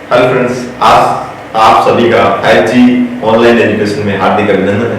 Hello friends, आज आप सभी का 5G ऑनलाइन एजुकेशन में हार्दिक अभिनंदन है।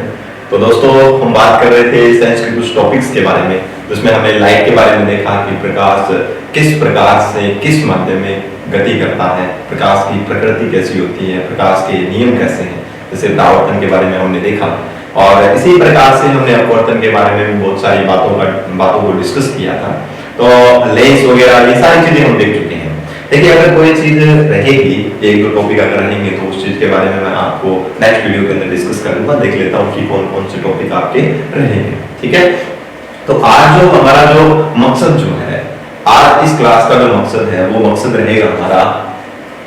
तो दोस्तों, हम बात कर रहे थे साइंस के कुछ टॉपिक्स के बारे में, जिसमें हमने लाइट के बारे में देखा कि प्रकाश किस प्रकार से किस माध्यम में गति करता है, प्रकाश की प्रकृति कैसी होती है, प्रकाश के नियम कैसे हैं, जैसे परावर्तन के बारे में हमने देखा। और इसी प्रकार से हमने अपवर्तन के बारे में भी बहुत सारी बातों को डिस्कस किया था। तो लेंस वगैरह ये सारी चीजें हम देख चुके हैं। देखिए, अगर कोई चीज रहेगी, एक दो टॉपिक अगर रहेंगे तो उस चीज के बारे में मैं आपको नेक्स्ट वीडियो के अंदर डिस्कस करूंगा। देख लेता हूँ कि कौन कौन से टॉपिक आपके रहेंगे। ठीक है, तो आज जो हमारा जो मकसद जो है, आज इस क्लास का जो मकसद है वो मकसद रहेगा हमारा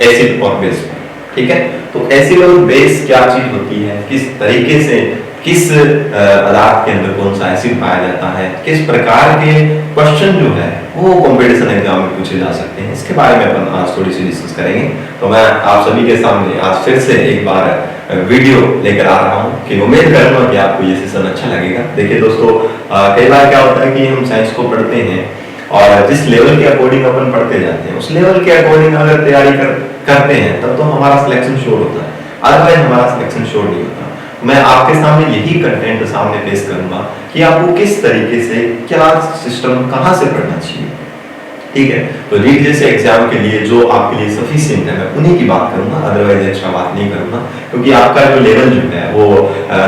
एसिड और बेस। ठीक है, तो एसिड और बेस क्या चीज होती है, किस तरीके से किस पदार्थ के अंदर कौन सा एसिड पाया जाता है, किस प्रकार के क्वेश्चन जो है वो कंपटीशन एग्जाम में पूछे जा सकते हैं, इसके बारे में अपन आज थोड़ी सी डिस्कस करेंगे। तो मैं आप सभी के सामने आज फिर से एक बार वीडियो लेकर आ रहा हूँ कि उम्मीद करूंगा कि आपको ये सेशन अच्छा लगेगा। देखिए दोस्तों, कई बार क्या होता है कि हम साइंस को पढ़ते हैं और जिस लेवल के अकॉर्डिंग अपन पढ़ते जाते हैं उस लेवल के अकॉर्डिंग अगर तैयारी करते हैं तब तो हमारा सिलेक्शन श्योर होता है, अदरवाइज हमारा सिलेक्शन श्योर नहीं होता। मैं आपके सामने यही कंटेंट सामने पेश करूंगा कि आपको किस तरीके से क्या सिस्टम कहां से पढ़ना चाहिए। ठीक है, तो रीट जैसे एग्जाम के लिए जो आपके लिए सफिशिएंट है मैं उन्हीं की बात करूंगा, अदरवाइज एक्स्ट्रा बात नहीं करूंगा। क्योंकि आपका जो लेवल जो है वो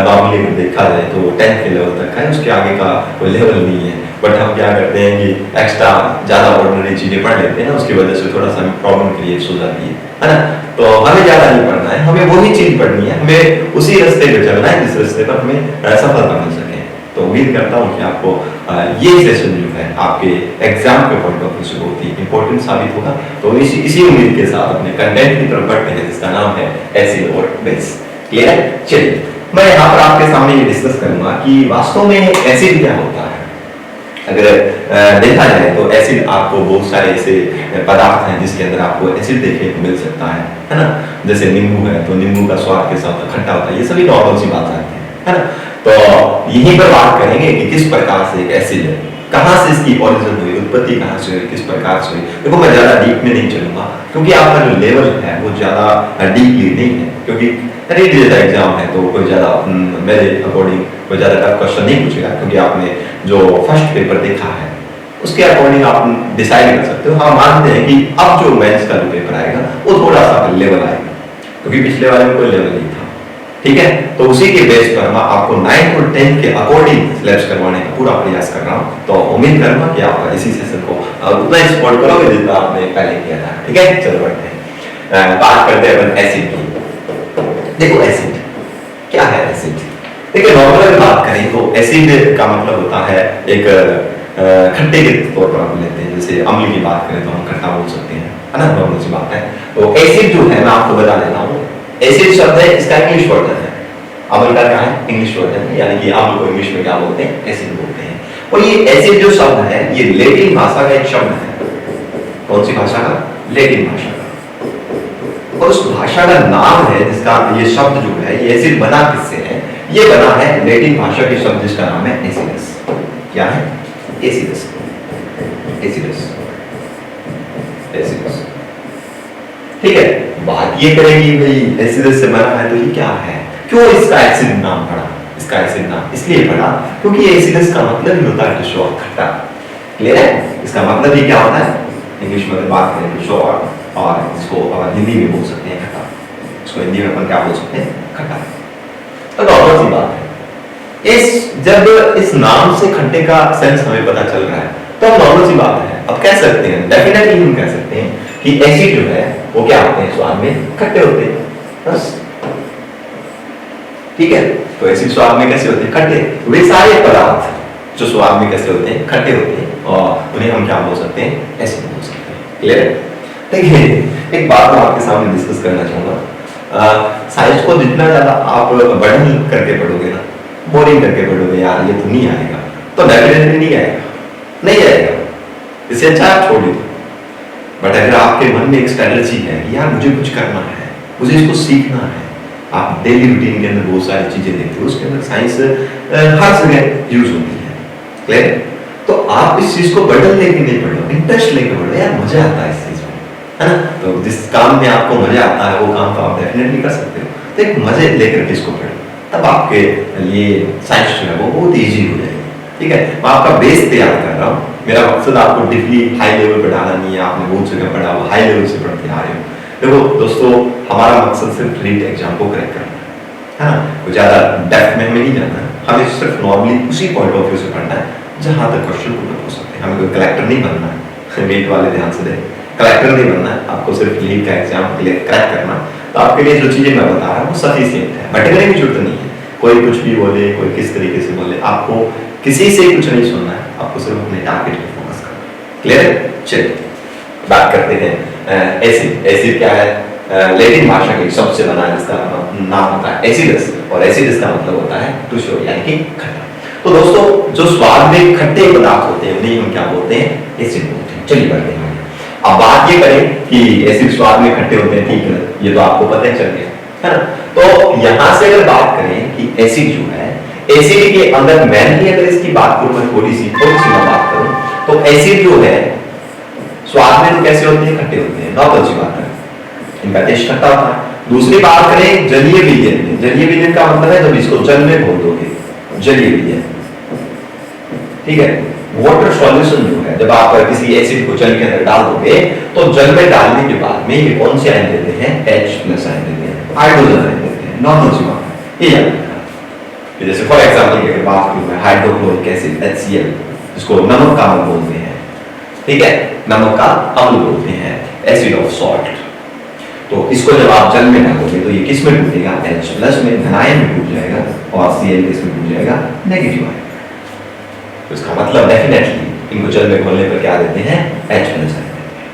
नॉर्मली देखा जाए तो 10th के लेवल तक है, उसके आगे का कोई लेवल नहीं है। बट हम क्या करते हैं कि एक्स्ट्रा ज्यादा ऑर्डिनरी चीजें पढ़ लेते हैं, उसकी वजह से थोड़ा सा प्रॉब्लम क्रिएट हो जाती है ना। तो हमें ज्यादा नहीं पढ़ना है, हमें वही चीज पढ़नी है, हमें उसी रास्ते पे चलना है जिस रास्ते पर हमें सफलता मिल सके। तो उम्मीद करता हूँ कि आपको ये सेशन जो है आपके एग्जाम के पॉइंट ऑफ व्यू से बहुत ही इंपॉर्टेंट साबित होगा। तो इसी उम्मीद के साथ अपने कंटेंट की तरफ बढ़ते हैं, जिसका नाम है एसिड और बेस। क्लियर है? चलिए, मैं यहाँ पर आपके सामने ये डिस्कस करूंगा कि वास्तव में एसिड क्या होता है। अगर देखा जाए तो एसिड आपको बहुत सारे ऐसे पदार्थ हैं जिसके अंदर आपको एसिड देखने को मिल सकता है ना। जैसे नींबू है तो नींबू का स्वाद कैसा होता है, खट्टा होता है, ये सभी नॉर्मल सी बात आती है ना। तो यहीं पर बात करेंगे कि किस प्रकार से एक एसिड है, कहाँ से इसकी ओरिजिन हुई, उत्पत्ति कहाँ से हुई, किस प्रकार से हुई। देखो, मैं ज्यादा डीप में नहीं चलूंगा क्योंकि आपका जो लेवल है वो ज्यादा डीपली नहीं है, क्योंकि रीट जैसा एग्जाम है तो कोई ज्यादा मेरे अकॉर्डिंग कोई ज्यादा टफ क्वेश्चन नहीं पूछेगा, क्योंकि आपने जो फर्स्ट पेपर देखा है उसके अकॉर्डिंग आप डिसाइड कर सकते हो। हाँ, मानते हैं कि अब जो मेंस का जो पेपर आएगा वो थोड़ा सा लेवल आएगा, क्योंकि पिछले वाले में कोई लेवल नहीं था। ठीक है, तो उसी के बेस पर मैं आपको 9th और 10th के अकॉर्डिंग सिलेक्ट करवाने का पूरा प्रयास कर रहा हूँ। तो उम्मीद करूंगा कि आप इसी सेशन को उतना ही सपोर्ट करोगे जितना आपने पहले किया था। ठीक है, चलो बढ़ते हैं, बात करते हैं अपन एसिड की। देखो, एसिड क्या है? एसिड देखिए, नॉर्मल बात करें तो एसिड का मतलब होता है एक खट्टे के तौर पर हम लेते हैं। जैसे अम्ल की बात करें तो हम खट्टा बोल सकते हैं, है ना, नॉर्मल सी बात है। तो एसिड जो है मैं आपको बता देता हूँ, एसिड शब्द है, इसका इंग्लिश वर्जन है। अम्ल का क्या है? इंग्लिश वर्जन है, यानी कि अम्ल को इंग्लिश में क्या बोलते हैं? एसिड बोलते हैं। और ये एसिड जो शब्द है ये लैटिन भाषा का एक शब्द है। कौन सी भाषा का? लैटिन भाषा का। और उस भाषा का नाम है जिसका ये शब्द जो है, ये एसिड बना किससे है? ये बना है लैटिन भाषा के शब्द जिसका नाम है एसिडस। क्या है? एसिडस। Acidus, acidus. ठीक है, बात ये करेंगे भाई एसिडस से बना है तो ये क्या है, क्यों इसका एसिड नाम पड़ा? इसका एसिड नाम इसलिए पड़ा क्योंकि एसिडस का मतलब ही होता है टू शो, खट्टा। क्लियर है? इसका मतलब ही क्या होता है? इंग्लिश में बात करें टू शो, और इसको हिंदी में बोल सकते हैं खट्टा। इसको हिंदी में अपन क्या बोल सकते हैं? खट्टा। तो नॉर्मल सी बात है, जब इस नाम से खट्टे का सेंस हमें पता चल रहा है तो नॉर्मल सी बात है, अब कह सकते हैं, डेफिनेटली हम कह सकते हैं कि एसिड जो है वो क्या होते हैं? स्वाद में खट्टे होते हैं, बस। ठीक है, तो एसिड स्वाद में कैसे होते हैं? खट्टे। वे सारे पदार्थ जो स्वाद में कैसे होते हैं? खट्टे होते हैं, और उन्हें हम क्या बोल सकते हैं? एसिड बोल सकते हैं। क्लियर है? देखिए, एक बात मैं आपके सामने डिस्कस करना चाहूंगा। साइंस को जितना ज्यादा आप बर्डन करके पढ़ोगे ना, बोरिंग करके पढ़ोगे, यार ये तो नहीं आएगा, तो डेफिनेटली नहीं आएगा, नहीं आएगा। इससे अच्छा आप छोड़ दो। बट अगर आपके मन में एक स्ट्रेटजी है कि यार मुझे कुछ करना है, मुझे इसको सीखना है, आप डेली रूटीन के अंदर बहुत सारी चीजें देखते हो, उसके अंदर साइंस हर जगह यूज होती है। क्लियर? तो आप इस चीज को बर्डन लेके नहीं पढ़ो, इंटरेस्ट लेके पढ़ो, यार मजा आता है इस चीज में। है ना। तो जिस काम में आपको मजा आता है वो काम तो आप डेफिनेटली कर सकते हो। तो एक मजे लेकर के इसको पढ़ो, तब आपके लिए साइंस जो है वो बहुत ईजी हो जाएगी। ठीक है, मैं आपका बेस तैयार कर रहा हूँ। मेरा मकसद आपको डीपली हाई लेवल पर डालना नहीं है, आपने बहुत जगह पढ़ा, वो हाई लेवल से पढ़ते आ रहे हो। देखो दोस्तों, हमारा मकसद सिर्फ रीट एग्जाम को क्रैक करना है ना, कुछ ज्यादा डेप्थ में हमें नहीं जाना है। हमें सिर्फ नॉर्मली उसी पॉइंट ऑफ व्यू से पढ़ना है जहां तक क्वेश्चन पुट हो सकते हैं। हमें कोई कलेक्टर नहीं बनना है, नीट वाले ध्यान से दें, कलेक्टर नहीं बनना है, आपको सिर्फ नीट का एग्जाम क्लियर क्रैक करना। तो आपके लिए जो चीजें मैं बता रहा हूँ वो सफिशिएंट है, भटकने की जरूरत नहीं है। कोई कुछ भी बोले, कोई किस तरीके से बोले, आपको किसी से कुछ नहीं सुनना है, आपको सिर्फ अपने टारगेट पे फोकस करना है। क्लियर है? चलिए बात करते हैं एसिड। एसिड क्या है? लैटिन भाषा के शब्द से बना है, जिसका नाम होता है एसिडस, और एसिडस का मतलब होता है टूशो यानी कि खट्टा। तो दोस्तों, जो स्वाद में खट्टे पदार्थ होते हैं उन्हें हम क्या बोलते हैं? एसिड बोलते हैं। चलिए बढ़ते हैं। अब बात ये करें कि एसिड स्वाद में खट्टे होते हैं, ठीक है, ये तो आपको पता ही चल गया है ना। तो यहां से अगर बात करें कि एसिड जो है, एसिड के अंदर मेनली अगर इसकी बात करूं, मैं थोड़ी सी मैं बात करूं, तो एसिड जो है स्वाद में तो कैसे होते हैं? खट्टे होते हैं, नॉर्मल सी बात है, इनका टेस्ट खट्टा होता है। दूसरी बात करें जलीय विलयन में, जलीय विलयन का मतलब है जब इसको जल में घोल दोगे, जलीय विलयन, ठीक है। वाटर सॉल्यूशन जो है, जब आप किसी एसिड को जल के अंदर डाल दोगे तो जल में डालने के बाद में ये कौन से आयन देते हैं? H+ आयन देते हैं, हाइड्रोजन आयन देते हैं, नॉर्मल सी बात है। ये याद रखना। जैसे फॉर एग्जांपल की अगर बात करूं मैं, हाइड्रोक्लोरिक एसिड HCl, जिसको नमक का अम्ल बोलते हैं, ठीक है, नमक का अम्ल बोलते हैं, एसिड ऑफ सॉल्ट। तो इसको जब आप जल में डालोगे तो ये किस में टूटेगा? H+ में, धनायन में टूट जाएगा, और Cl किस में टूट जाएगा? Negative ion. तो इसका मतलब डेफिनेटली इनको जल में घोलने पर क्या देते हैं? H+ आयन देते हैं।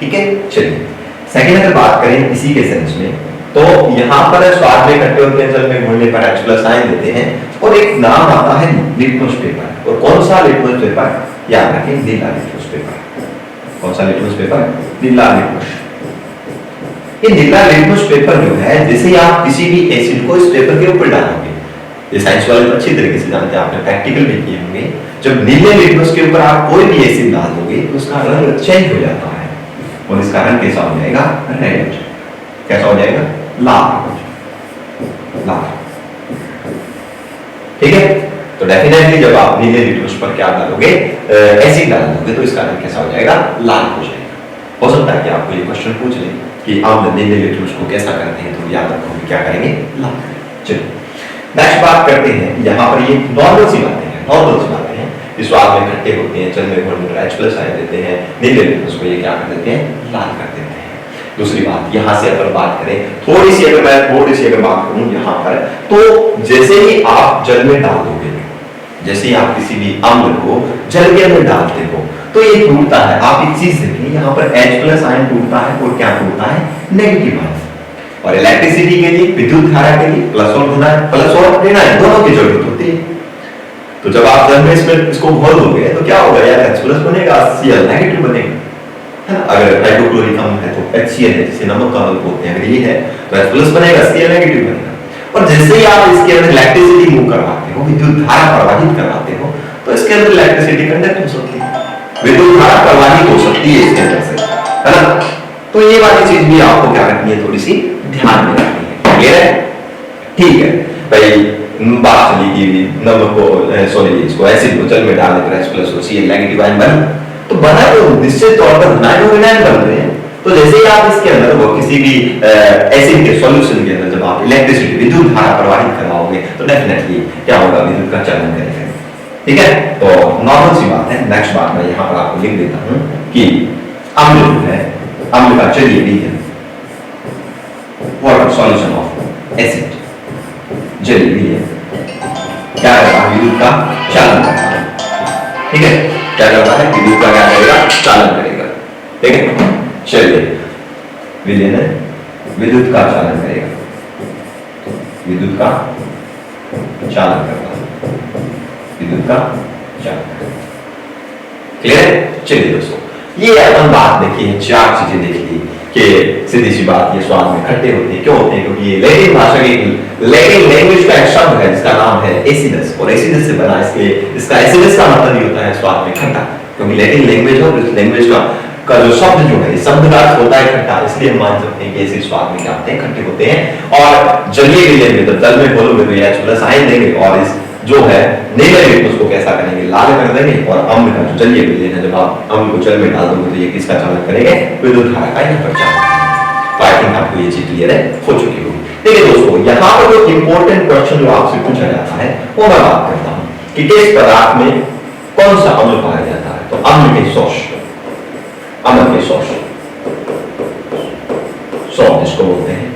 ठीक है, चलिए सेकंड अगर बात करें इसी के सेंस में, तो यहाँ पर स्वाद में खट्टे होते हैं, जल में घोलने पर H+ आयन देते हैं, और एक नाम आता है लिटमस पेपर। और कौन सा लिटमस पेपर? याद रखें, नीला लिटमस पेपर। कौन सा लिटमस पेपर? नीला लिटमस। ये नीला लिटमस पेपर जो है, जैसे आप किसी भी एसिड को इस पेपर के ऊपर डालोगे, ये साइंस वाले तो अच्छी तरीके से जानते हैं, आपने प्रैक्टिकल भी किए होंगे, जब नीले लिटमस के ऊपर आप कोई भी एसिड डाल दोगे तो उसका रंग चेंज हो जाता है, और इसका रंग कैसा हो जाएगा? रेड। कैसा हो जाएगा? लाल। लाल, ठीक है। तो डेफिनेटली जब आप नीले लिटमस पर क्या डालोगे? एसिड डाल दोगे, तो इसका रंग कैसा हो जाएगा? लाल हो जाएगा। हो सकता है कि आपको ये क्वेश्चन पूछ ले कि आप नीले लिटमस को कैसा करते हैं, तो याद रखोगे क्या करेंगे? लाल करेंगे। चलिए नेक्स्ट बात करते हैं। यहाँ पर ये नॉर्मल सी बातें हैं, नॉर्मल सी बातें हैं। इस स्वाद में खट्टे होते हैं, जल में घोलने पर H+ आयन देते हैं, नीले लिटमस को ये क्या कर देते हैं? लाल कर देते हैं। दूसरी बात, यहाँ से अगर बात करें थोड़ी सी अगर बात करूं यहाँ पर, तो जैसे ही आप जल में डाल दोगे, जैसे ही आप किसी भी अम्ल को जल के अंदर डालते हो तो ये टूटता है। आप एक चीज देखिए, यहाँ पर H+ आयन टूटता है, और क्या टूटता है? Negative ion. और इलेक्ट्रिसिटी के लिए, विद्युत धारा के लिए प्लस और ऋणायन दोनों की जरूरत होती है। तो जब आप जल में इसको घोल दोगे तो क्या होगा यार? H+ बनेगा, Cl नेगेटिव बनेगा, है ना। अगर हाइड्रोक्लोरिक अम्ल है तो HCl है, जिसे नमक का अम्ल बोलते हैं, अगर ये है तो H+ बनेगा, Cl नेगेटिव बनेगा। और जैसे ही आप इसके अंदर इलेक्ट्रिसिटी मूव करवाते हो, विद्युत धारा प्रवाहित करवाते हो, तो इसके अंदर इलेक्ट्रिसिटी कंडक्ट हो सकती है, विद्युत धारा प्रवाहित हो सकती है इसके अंदर से, है ना। तो ये वाली चीज भी आपको क्या रखनी है? थोड़ी सी ध्यान में रखनी है। क्लियर है? ठीक है भाई, बात चली कि नमक को इसको एसिड को जल में डालने पर H+ और Cl नेगेटिव आयन बन, तो बना तो निश्चित तौर पर धनायन और ऋणायन बन रहे हैं। तो जैसे ही आप इसके अंदर वो किसी भी एसिड के सॉल्यूशन के अंदर जब आप इलेक्ट्रिसिटी, विद्युत धारा प्रवाहित करवाओगे तो डेफिनेटली क्या होगा? विद्युत का चलन करेगा। ठीक है, तो नॉर्मल सी बात है। नेक्स्ट बात मैं यहाँ पर आपको लिख देता हूँ कि अम्ल जो है, अम्ल का चलिए विलयन, वाटर सॉल्यूशन ऑफ एसिड, जलीय विलयन क्या करता है? विद्युत का चालन करता है। ठीक है, क्या करता है? विद्युत का क्या करेगा? चालन करेगा। ठीक है, चलिए विलयन है, विद्युत का चालन करेगा, विद्युत का चालन करता है, विद्युत का चालन करेगा। क्लियर? चलिए दोस्तों, ये अपन बात देखिए, चार चीजें देख ली कि सीधी सी बात, ये स्वाद में खट्टे होते हैं। क्यों होते हैं? क्योंकि ये लैटिन भाषा की, लैटिन लैंग्वेज का एक शब्द है जिसका नाम है एसिडस, और एसिडस से बना, इसलिए इसका एसिडस का मतलब ये होता है स्वाद में खट्टा, क्योंकि लैटिन लैंग्वेज और इस लैंग्वेज का का जो शब्द जो है, शब्द का अर्थ होता है खट्टा, इसलिए हम मान सकते हैं कि ऐसे स्वाद में क्या होते हैं, खट्टे होते हैं। और जलीय विलयन में तो जल में घोलोगे तो H प्लस आयन देंगे, और इस जो है नेगेटिव उसको कैसा करेंगे, लाल कर देंगे। और अम्ल का जो जलीय विलयन है, जब आप अम्ल को जल में डाल दोगे तो ये किसका चालन करेंगे, विद्युत धारा का यहाँ पर चालन। तो आई थिंक आपको ये चीज क्लियर है हो चुकी होगी। देखिए दोस्तों, यहाँ पर जो इंपॉर्टेंट क्वेश्चन जो आपसे पूछा जाता है वो मैं बात करता हूँ कि किस पदार्थ में कौन सा अम्ल पाया जाता है। तो अम्ल के सोर्स, अम्ल के सोर्स जिसको बोलते हैं,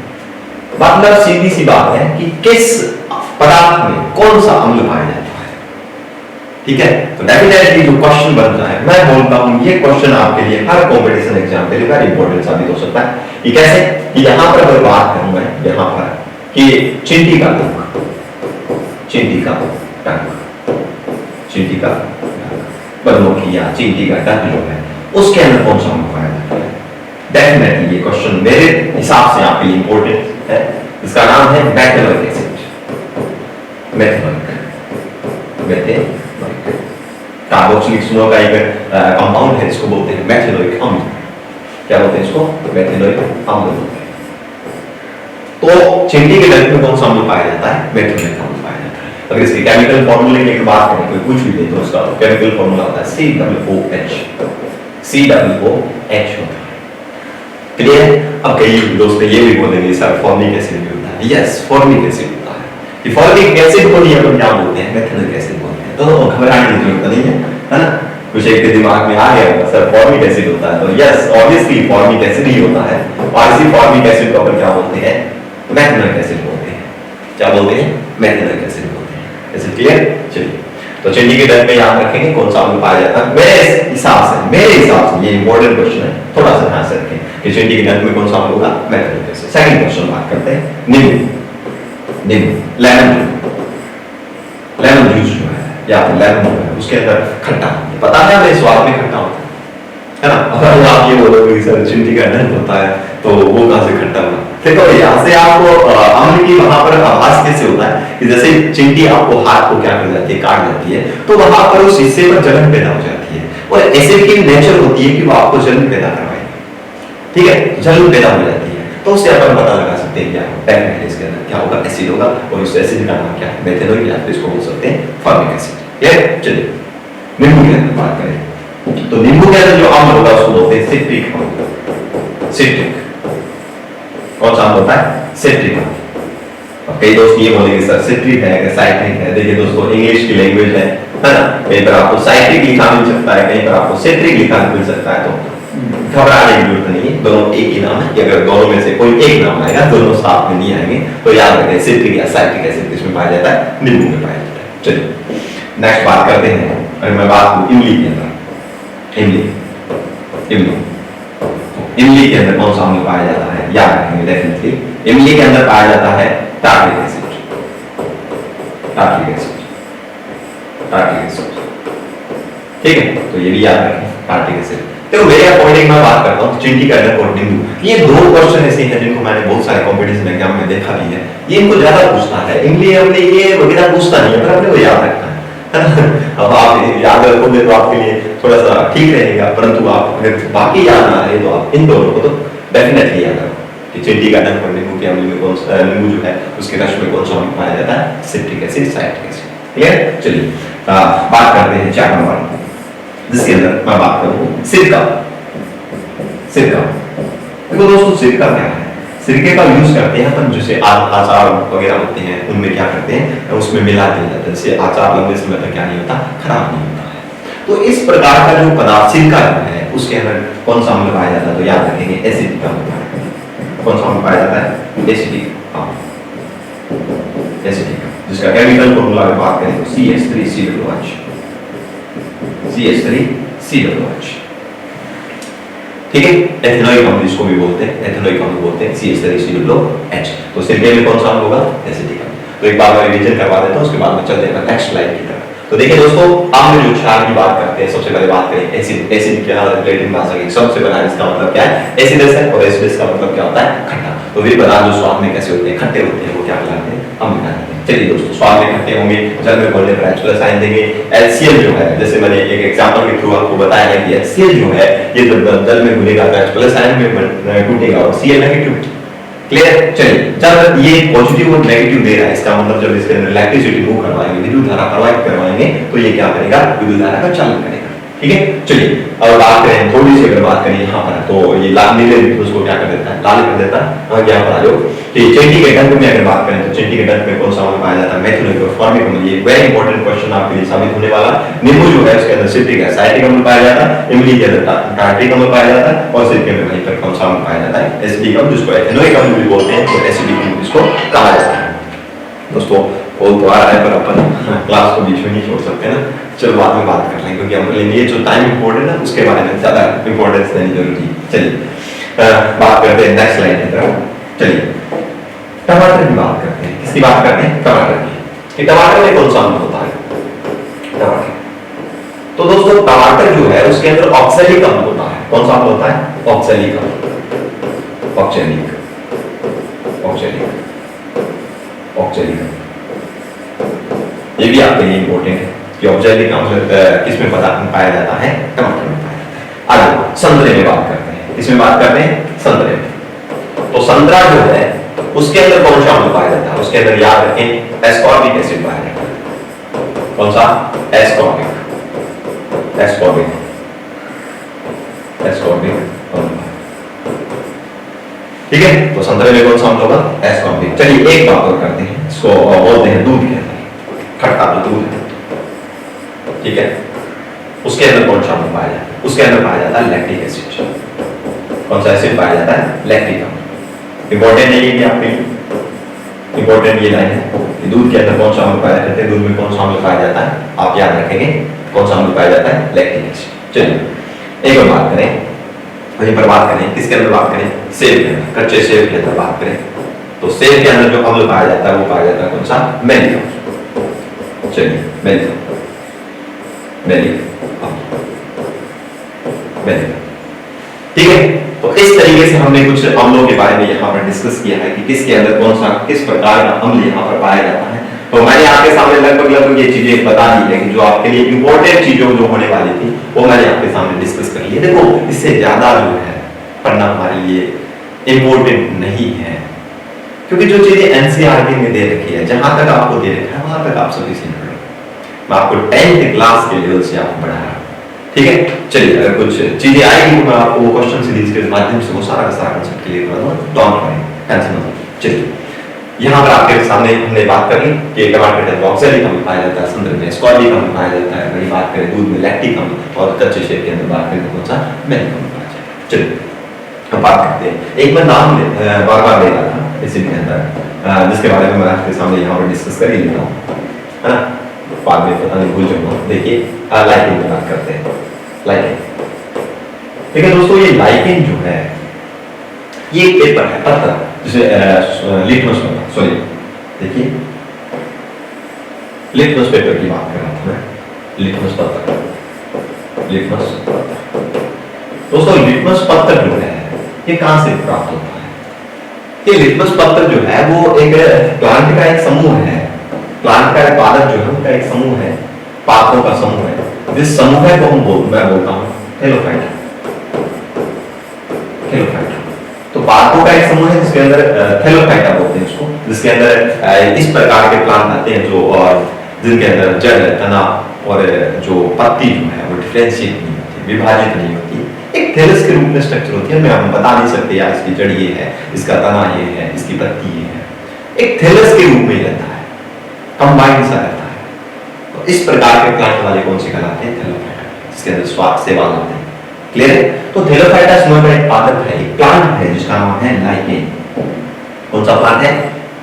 मतलब सीधी सी बात है कि किस पदार्थ में कौन सा अम्ल पाया जाता है। ठीक है, तो डेफिनेटली जो क्वेश्चन बनता है, मैं बोलता हूं ये क्वेश्चन आपके लिए हर कंपटीशन एग्जाम के लिए वेरी इंपॉर्टेंट साबित हो सकता है। ये कैसे कि यहां पर अगर बात करूं मैं यहां पर कि चींटी का टंक, चींटी का टंक, चींटी का बनोखी या चींटी का टंक जो है उसके अंदर कौन सा अम्ल पाया जाता है। डेफिनेटली ये क्वेश्चन मेरे हिसाब से आपके लिए इंपॉर्टेंट है। इसका नाम है methanoic acid, methanoic, methanoic carboxylic समूह का एक कंपाउंड है, इसको बोलते हैं मेथेनोइक अम्ल। क्या बोलते हैं इसको, मेथेनोइक अम्ल बोलते हैं। तो चींटी के डंक में कौन सा अम्ल पाया जाता है, मेथेनोइक अम्ल पाया जाता है। अगर इसके केमिकल फॉर्मूले की बात करें, कोई कुछ भी दे तो उसका केमिकल फॉर्मूला होता है COOH, COOH होता है। क्लियर। अब कई दोस्त ये भी बोलेंगे सर फॉर्मिक एसिड भी होता है। यस, फॉर्मिक एसिड होता है। कि फॉर्मिक एसिड को नहीं अपन क्या बोलते हैं, मेथेनोइक एसिड बोलते हैं। तो घबराने की जरूरत नहीं है ना। कुछ एक के दिमाग में आ गया सर फॉर्मिक एसिड होता है, तो यस ऑब्वियसली फॉर्मिक एसिड ही होता है। और इसी फॉर्मिक एसिड को अपन क्या बोलते हैं, मेथेनोइक एसिड बोलते हैं। क्या बोलते हैं, मेथेनोइक एसिड बोलते हैं। ऐसे क्लियर। चलिए, तो चींटी के डंक में याद रखेंगे कौन सा अम्ल पाया जाता है। मेरे हिसाब से ये इंपॉर्टेंट क्वेश्चन है, थोड़ा सा ध्यान से रखें कि चींटी के डंक में कौन सा अम्ल होगा, मेथेनोइक एसिड। सेकंड क्वेश्चन बात करते हैं नींबू, नींबू, लेमन जूस जो है या फिर लेमन जो है उसके अंदर खट्टा पता है हमें स्वाद में खट्टा होता है ना। अगर आप ये बोलोगे सर चींटी का डंक होता है तो वो कहां से खट्टा हुआ। देखो यहाँ से आपको अम्ल की वहां पर आभास कैसे होता है कि जैसे चींटी आपको हाथ को क्या कर जाती है, काट जाती है, तो वहां पर उस हिस्से पर जलन पैदा हो जाती है। और एसिड की नेचर होती है कि वो आपको जलन पैदा करवाएगी। ठीक है, जलन पैदा हो जाती है, तो उससे अपन पता लगा सकते हैं क्या डेफिनेटली इसके अंदर क्या होगा, एसिड होगा। और उस एसिड का नाम क्या है, मेथेनोइक, या फिर इसको बोल सकते हैं फॉर्मिक एसिड। ये चलिए नींबू के अंदर बात करें तो नींबू के अंदर जो अम्ल होगा उसको बोलते हैं सिट्रिक अम्ल। सिट्रिक कौन सा अम्ल होता है, सिट्रिक अम्ल। अब कई दोस्त ये बोलेंगे सर सिट्रिक है कि साइट्रिक है। देखिए दोस्तों, इंग्लिश की लैंग्वेज है ना, कहीं पर आपको साइट्रिक लिखा मिल सकता है, कहीं पर आपको सिट्रिक लिखा मिल सकता है। तो घबराने की जरूरत नहीं है, दोनों एक ही नाम है। अगर दोनों में से कोई एक नाम आएगा, दोनों साथ में नहीं आएंगे, तो याद रखें सिट्रिक या साइट्रिक एसिड किसमें पाया जाता है, नींबू में पाया जाता है। चलिए नेक्स्ट बात करते हैं। अगर मैं बात करूं इमली के अंदर, इमली, इमली, इमली के अंदर कौन सा अम्ल पाया जाता है, याद रखेंगे डेफिनेटली इमली के अंदर पाया जाता है tartaric acid, tartaric acid, tartaric acid. ठीक है, तो ये भी याद रखें टार्ट्रिक एसिड। तो मेरे अकॉर्डिंग मैं बात करता हूँ चींटी का डंक और नींबू, ये दो क्वेश्चन ऐसे हैं जिनको मैंने बहुत सारे कंपटीशन एग्जाम में देखा भी है। ये इनको ज्यादा पूछता है, इमली हमने ये वगैरह पूछता नहीं है, पर अपने को याद रखना है। अब आप याद रखोगे तो आपके लिए थोड़ा सा ठीक रहेगा, परंतु आप अगर बाकी याद ना रहे तो आप इन दोनों को तो डेफिनेटली याद रखो कि चींटी का डंक और नींबू के अम्ल में कौन सा, नींबू जो है उसके रस में कौन सा अम्ल पाया जाता है, सिट्रिक एसिड, साइट्रिक एसिड। ठीक है, चलिए बात करते हैं चैप्टर 1 जिसके अंदर मैं बात करूँ सिरका। सिरका, देखो दोस्तों सिरका क्या है, सिरके का यूज करते हैं अपन जैसे अचार वगैरह होते हैं उनमें क्या करते हैं, उसमें मिला दिया जाता है, जैसे अचार लंबे समय तक क्या नहीं होता, खराब नहीं होता है। तो इस प्रकार का जो पदार्थ सिरका है उसके अंदर कौन सा अम्ल पाया जाता है, तो याद रखेंगे एसिडिक अम्ल। कौन सा अम्ल पाया जाता है, एसिडिक अम्ल, एसिडिक, जिसका केमिकल फॉर्मूला में बात करें तो CH3COOH, CH3COOH। ठीक है, एथेनोइक अम्ल जिसको भी बोलते हैं, एथेनोइक अम्ल बोलते हैं CH3COOH। तो सिरके में कौन सा अम्ल होगा, एसिडिक अम्ल। तो एक बार मैं रिवीजन करवा देता हूं, उसके बाद में चलते हैं नेक्स्ट स्लाइड की तरफ। तो देखिए दोस्तों, अब हम जो क्षार की बात करते हैं, सबसे पहले बात करें एसिड। एसिड क्या है? प्लेटिन भाषा की सबसे बड़ा इसका मतलब क्या है? एसिडस है, और एसिडस का मतलब क्या होता है? खट्टा। तो वे पदार्थ जो स्वाद में कैसे होते हैं? खट्टे होते हैं, वो क्या कहलाते हैं? अम्ल कहलाते हैं। चलिए दोस्तों, स्वाद में खट्टे होंगे, जल में घुलने पर H+ आयन देंगे। एलसीएल जो है, जैसे मैंने एक एग्जांपल के थ्रू आपको बताया है कि एलसीएल जो है ये जब जल में घुलेगा तो H+ आयन में टूटेगा और Cl नेगेटिव। क्लियर? चलिए, जब ये पॉजिटिव और नेगेटिव दे रहा है, इसका मतलब जब इसके अंदर इलेक्ट्रिसिटी मूव करवाएंगे, विद्युत धारा प्रवाहित करवाएंगे, तो ये क्या करेगा? विद्युत धारा का चालन करेगा। ठीक है, चलिए अब बात करें, थोड़ी सी अगर बात करें यहाँ पर, तो ये लाल नीले उसको क्या कर देता है? लाल कर देता है। और यहाँ पर आ जाओ, चींटी के डंक में अगर बात करें तो चींटी के डंक में कौन सा अम्ल पाया जाता है? मेथिओनिक और फॉर्मिक अम्ल। ये वेरी इंपॉर्टेंट क्वेश्चन आपके लिए साबित होने वाला। नींबू जो है उसके अंदर सिट्रिक एसिड अम्ल पाया जाता है, इमली के अंदर टार्ट्रिक अम्ल पाया जाता है, और सिरके में वहीं पर कौन सा अम्ल पाया जाता है? एसिटिक अम्ल, जिसको एथेनोइक अम्ल भी बोलते हैं, तो एसिडिक अम्ल इसको कहा जाता है। दोस्तों बोल तो आ रहा है, पर अपन क्लास को बीच में नहीं छोड़ सकते ना। चलो बाद में बात कर लेंगे, क्योंकि हमारे लिए ये जो टाइम इंपॉर्टेंट है उसके बारे में ज्यादा इंपॉर्टेंस देनी जरूरी है। चलिए बात करते हैं नेक्स्ट लाइन की तरफ। चलिए टमाटर की बात करते हैं। किसकी बात करते हैं? टमाटर की। कि टमाटर में कौन सा अम्ल होता है? टमाटर। तो दोस्तों टमाटर जो है उसके अंदर ऑक्सैलिक अम्ल होता है। कौन सा अम्ल होता है? ऑक्सैलिक अम्ल। Oxalic oxalic oxalic. ये भी आपके लिए इंपॉर्टेंट है कि ऑक्सैलिक अम्ल किसमें पदार्थ में पाया जाता है? टमाटर में पाया जाता है। आगे संतरे में बात करते हैं। किसमें बात करते हैं? संतरे में। तो संतरा जो है उसके अंदर कौन सा अम्ल पाया जाता है? उसके अंदर याद रखें एस्कॉर्बिक एसिड पाया जाता है। कौन सा? एस्कॉर्बिक। एस्कॉर्बिक एस्कॉर्बिक अम्ल। ठीक है, तो संतरे में कौन सा अम्ल होगा? एस्कॉर्बिक। चलिए एक बात और करते हैं, इसको बोलते हैं दूध के अंदर, खट्टा दूध है। ठीक है, उसके अंदर कौन सा अम्ल पाया जाता है? उसके अंदर पाया जाता है लैक्टिक एसिड। कौन सा एसिड पाया जाता है? लैक्टिक अम्ल। इंपॉर्टेंट है ये आपके लिए, इंपॉर्टेंट ये लाइन है कि दूध के अंदर कौन सा अम्ल पाया जाता है, दूध में कौन सा अम्ल पाया जाता है, आप याद रखेंगे कौन सा अम्ल पाया जाता है? Lactic acid. चलिए एक और बात करें, वहीं पर बात करें, किसके अंदर बात करें? सेब के अंदर, कच्चे सेब के अंदर बात करें तो सेब के अंदर जो अम्ल पाया जाता है वो पाया जाता है कौन सा? मैलिक अम्ल। चलिए मैलिक मैलिक मैलिक। ठीक है, तो इस तरीके से हमने कुछ अम्लों के बारे में यहाँ पर डिस्कस किया है कि किसके अंदर कौन सा किस प्रकार का अम्ल यहाँ पर पाया जाता है। तो मैंने आपके सामने लगभग ये चीजें बता दी है कि जो आपके लिए इंपॉर्टेंट चीजों जो होने वाली थी वो मैंने आपके सामने डिस्कस कर ली है। देखो इससे ज्यादा जो है पढ़ना हमारे लिए इंपॉर्टेंट नहीं है, क्योंकि जो चीजें एनसीईआरटी में दे रखी है, जहां तक आपको दे रखा है वहां तक आप सभी सीख रहे हो। मैं आपको 10th क्लास के लेवल से आपको पढ़ा रहा हूं। ठीक है, चलिए अगर कुछ चीजें आएगी तो मैं आपको क्वेश्चन सीरीज के माध्यम से वो सारा का सारा कंसेप्ट क्लियर कर दूंगा, डोंट वरी, टेंशन मत लो। चलिए यहाँ पर आपके सामने हमने बात कर ली कि टमाटर में ऑक्सैलिक अम्ल पाया जाता है, संतरे में एस्कॉर्बिक अम्ल पाया जाता है, वही बात करें दूध में लैक्टिक अम्ल, और कच्चे सेब के अंदर बात करें कौन सा? मैलिक अम्ल पाया जाता है। चलिए हम बात करते हैं, एक मैं नाम बार बार ले रहा था इसी के अंदर, जिसके बारे में मैं आपके सामने यहाँ पर डिस्कस कर ही लेता हूँ, है ना, बाद में पता नहीं भूल जाऊंगा। देखिए लाइकेन की बात करते हैं। लाइकेन, ठीक है दोस्तों, ये लाइकेन जो है ये एक पेपर है, पत्थर, जिसे लिटमस पेपर, सॉरी देखिए लिटमस पेपर की बात कर रहा था मैं, लिटमस पत्थर। लिटमस पत्थर दोस्तों, लिटमस पत्थर जो है ये कहां से प्राप्त होता है? ये लिटमस पत्थर जो है वो एक प्लांट का एक समूह है, प्लांट का एक पादप जो है उनका एक समूह है, पादपों का समूह है, जिस समूह को मैं बोलता हूं थैलोफाइटा। थैलोफाइटा तो पादपों का एक समूह है जिसके अंदर थैलोफाइटा बोलते हैं उसको, जिसके अंदर इस प्रकार के प्लांट आते हैं जो, और जिनके अंदर जड़, तना और जो पत्ती जो है वो डिफरेंशिएट नहीं होती, विभाजित नहीं होती, एक थैलस के रूप में स्ट्रक्चर होती है। मैं हम बता नहीं सकते यार इसकी जड़ ये है, इसका तना ये है, इसकी पत्ती ये है, एक थैलस के रूप में रहता है, कंबाइंड सा रहता है। तो इस प्रकार के प्लांट वाले कौन से कहलाते हैं? थैलोफाइटा, जिसके अंदर स्वाद सेवा होते हैं। क्लियर है? तो थैलोफाइटा समूह का एक पादप है, एक प्लांट है जिसका नाम है लाइकेन। कौन सा प्लांट है?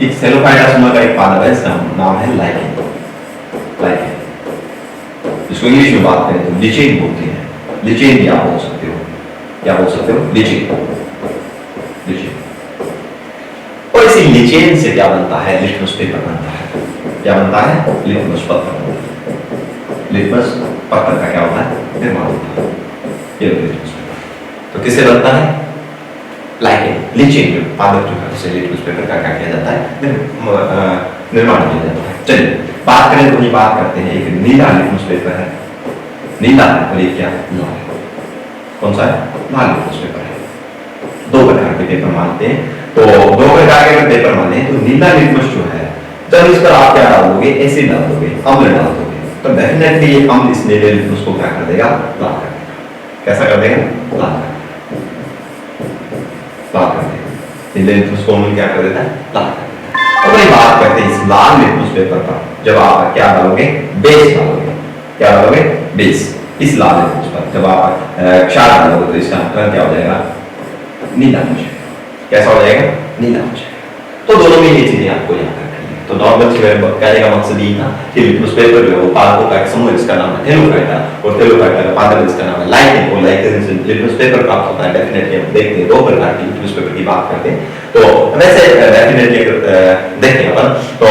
एक थैलोफाइटा समूह का एक पादप है, इसका नाम है लाइकेन। लाइकेन, इसको इंग्लिश में बात करें तो लिचेन बोलते हैं, लिचेन भी आप बोल सकते हो, क्या बोल सकते हो? लिचेन। लिचेन, और इसी लिचेन से क्या बनता है? लिटमस पेपर बनता है। क्या बनता है? लिटमस पत्थर। लिटमस पत्थर का क्या होता है, निर्माण होता है। ये लिटमस पेपर तो किससे बनता है, लाइक लीचिंग पादप जो है उससे लिटमस पेपर का क्या किया जाता है, निर्माण किया जाता है। चलिए बात करें तो ये बात करते हैं, एक नीला लिटमस पेपर है, नीला है और ये क्या है, लाल है। कौन सा है, लाल लिटमस पेपर है। दो प्रकार के पेपर मानते हैं, तो दो प्रकार के पेपर माने तो नीला लिटमस जो है, जब इस पर आप क्या डालोगे, एसिड डाल दोगे, अम्ल डाल दोगे, तो डेफिनेटली ये अम्ल इस नीले लिटमस को क्या कर देगा, लाल कर देगा। कैसा कर देगा, लाल कर देगा। नीले लिटमस को अम्ल क्या कर देता है, लाल कर देता है। अब वही बात करते हैं इस लाल लिटमस पेपर पर, जब आप क्या डालोगे, बेस डालोगे, क्या डालोगे, बेस। इस लाल लिटमस पर जब आप क्षार डालोगे तो इसका रंग क्या हो जाएगा, नीला हो जाएगा। कैसा हो जाएगा, नीला हो जाएगा। तो दोनों में ये चीजें आपको याद रखनी है। तो नॉर्मल कहने का मकसद ये था कि लिटमस पेपर जो है वो पादपों का एक समूह, इसका नाम है थैलोफाइटा, और थैलोफाइटा का पादप इसका नाम है लाइकेन, और लाइकेन से लिटमस पेपर प्राप्त होता है। डेफिनेटली हम देखते हैं दो प्रकार की लिटमस पेपर की बात करते हैं, तो वैसे डेफिनेटली अगर देखें अपन तो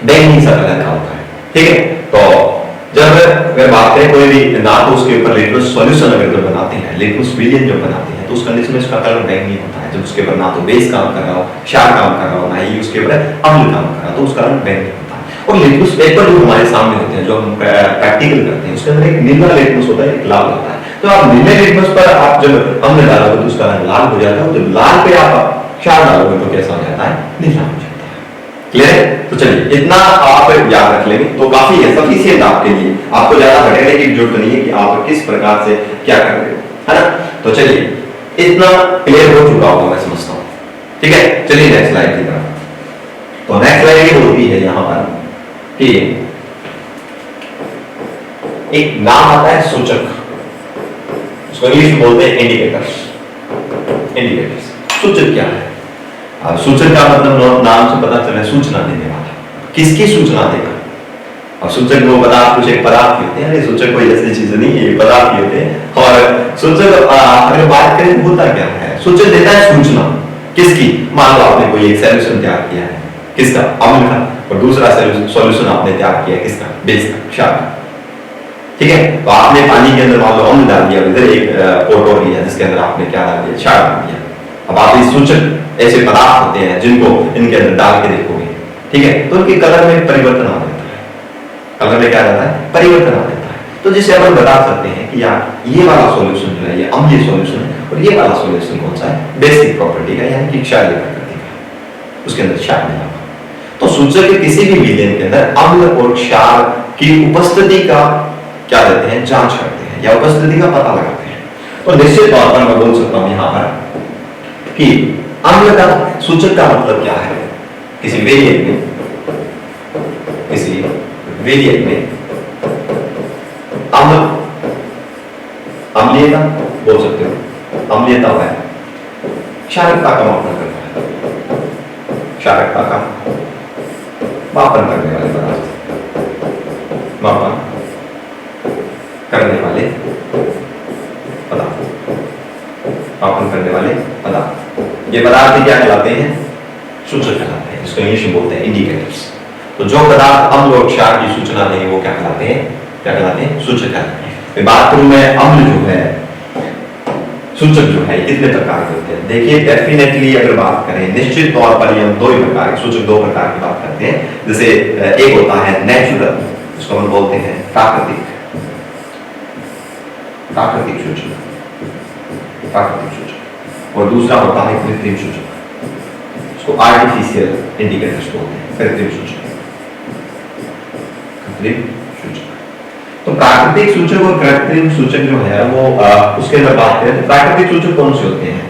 बैंगनी सा कलर का होता है, ठीक है। तो जब अगर बात करें कोई भी ना तो उसके ऊपर लिटमस सॉल्यूशन अगर जो बनाते हैं, लिटमस विलियन जो बनाते हैं, तो उस कंडीशन में उसका कलर बैंगनी होता है। जब उसके ऊपर ना तो बेस काम कर रहा हो, क्षार काम कर रहा हो, ना ही उसके ऊपर अम्ल काम कर रहा हो, तो उसका रंग बैंगनी होता है। और लिटमस पेपर जो हमारे सामने होते हैं, जो हम प्रैक्टिकल करते हैं, उसके अंदर एक नीला लिटमस होता है, एक लाल होता है। तो आप नीले लिटमस पर आप जब अम्ल डालोगे तो उसका रंग लाल हो जाता है, जब लाल पे आप क्षार डालोगे तो कैसा हो जाता है, नीला हो जाता है। क्लियर है? तो चलिए इतना आप याद रख लेंगे तो काफी है, सफिशिएंट आपके लिए। आपको ज्यादा भटकने की जरूरत नहीं है कि आप किस प्रकार से क्या कर रहे हो, है ना। तो चलिए इतना क्लियर हो चुका होगा मैं समझता हूं, ठीक है। चलिए नेक्स्ट स्लाइड की तरफ। तो नेक्स्ट स्लाइड ये बोलती है यहां पर कि एक नाम आता है सूचक, उसको इंग्लिश में बोलते हैं इंडिकेटर्स। इंडिकेटर्स सूचक क्या है? सूचक का मतलब नाम से पता चला सूचना देने वाला। किसकी सूचना देगा? और सूचक वो पदार्थ कुछ एक पदार्थ होते हैं, सूचक कोई ऐसी चीज नहीं है, पदार्थ होते हैं। और सूचक अगर बात करें तो होता क्या है, सूचक देता है सूचना किसकी। मान लो आपने कोई एक सॉल्यूशन तैयार किया है, किसका, अम्ल का, और दूसरा सॉल्यूशन आपने तैयार किया है किसका, बेस का, क्षार का, ठीक है। तो आपने पानी के अंदर मान लो अम्ल डाल दिया, इधर एक पोट और लिया जिसके अंदर आपने क्या डाल दिया, क्षार डाल दिया। अब आप इस सूचक ऐसे पदार्थ होते हैं जिनको इनके अंदर डाल के देखोगे, ठीक है, तो उनके कलर में परिवर्तन आ जाता है। कलर में क्या आ जाता है, परिवर्तन आ जाता है। तो जिसे अपन बता सकते हैं कि यार ये वाला सॉल्यूशन जो है ये अम्लीय सॉल्यूशन है, और ये वाला सॉल्यूशन कौन सा है, बेसिक प्रॉपर्टी का, यानी कि क्षारीय प्रकृति का, उसके अंदर क्षार मिला। तो सूचक के किसी भी विलयन के अंदर अम्ल और क्षार की उपस्थिति का क्या देते हैं, जांच करते हैं या उपस्थिति का पता लगाते हैं। तो निश्चित तौर पर मैं बोल सकता हूं यहां पर कि अम्ल का सूचक का मतलब क्या है, किसी वेरिएंट में, किसी वेरिएंट में अम्ल, अम्लीयता बोल सकते हो, अम्लीयता है क्षारकता का मापन करता है, क्षारकता का मापन करने वाले पदार्थ, मापन करने वाले पदार्थ, मापन करने वाले पदार्थ। ये पदार्थ क्या कहलाते हैं, सूचक कहलाते हैं, इसको इंग्लिश में बोलते हैं इंडिकेटर्स। तो जो पदार्थ अम्ल और क्षार की सूचना देंगे वो क्या कहलाते हैं, क्या कहलाते हैं, सूचक कहलाते हैं। मैं बात करूं मैं अम्ल जो है, सूचक जो है कितने प्रकार के होते हैं। देखिए डेफिनेटली अगर बात करें निश्चित तौर पर हम दो ही प्रकार के सूचक, दो प्रकार की बात करते हैं। जैसे एक होता है नेचुरल, इसको हम बोलते हैं प्राकृतिक, प्राकृतिक सूचक, प्राकृतिक सूचक, और दूसरा होता है कृत्रिम सूचक, इसको आर्टिफिशियल इंडिकेटर्स बोलते हैं, कृत्रिम सूचक, कृत्रिम सूचक। तो प्राकृतिक सूचक और कृत्रिम सूचक जो है वो उसके अंदर बात करें तो प्राकृतिक सूचक कौन से होते हैं,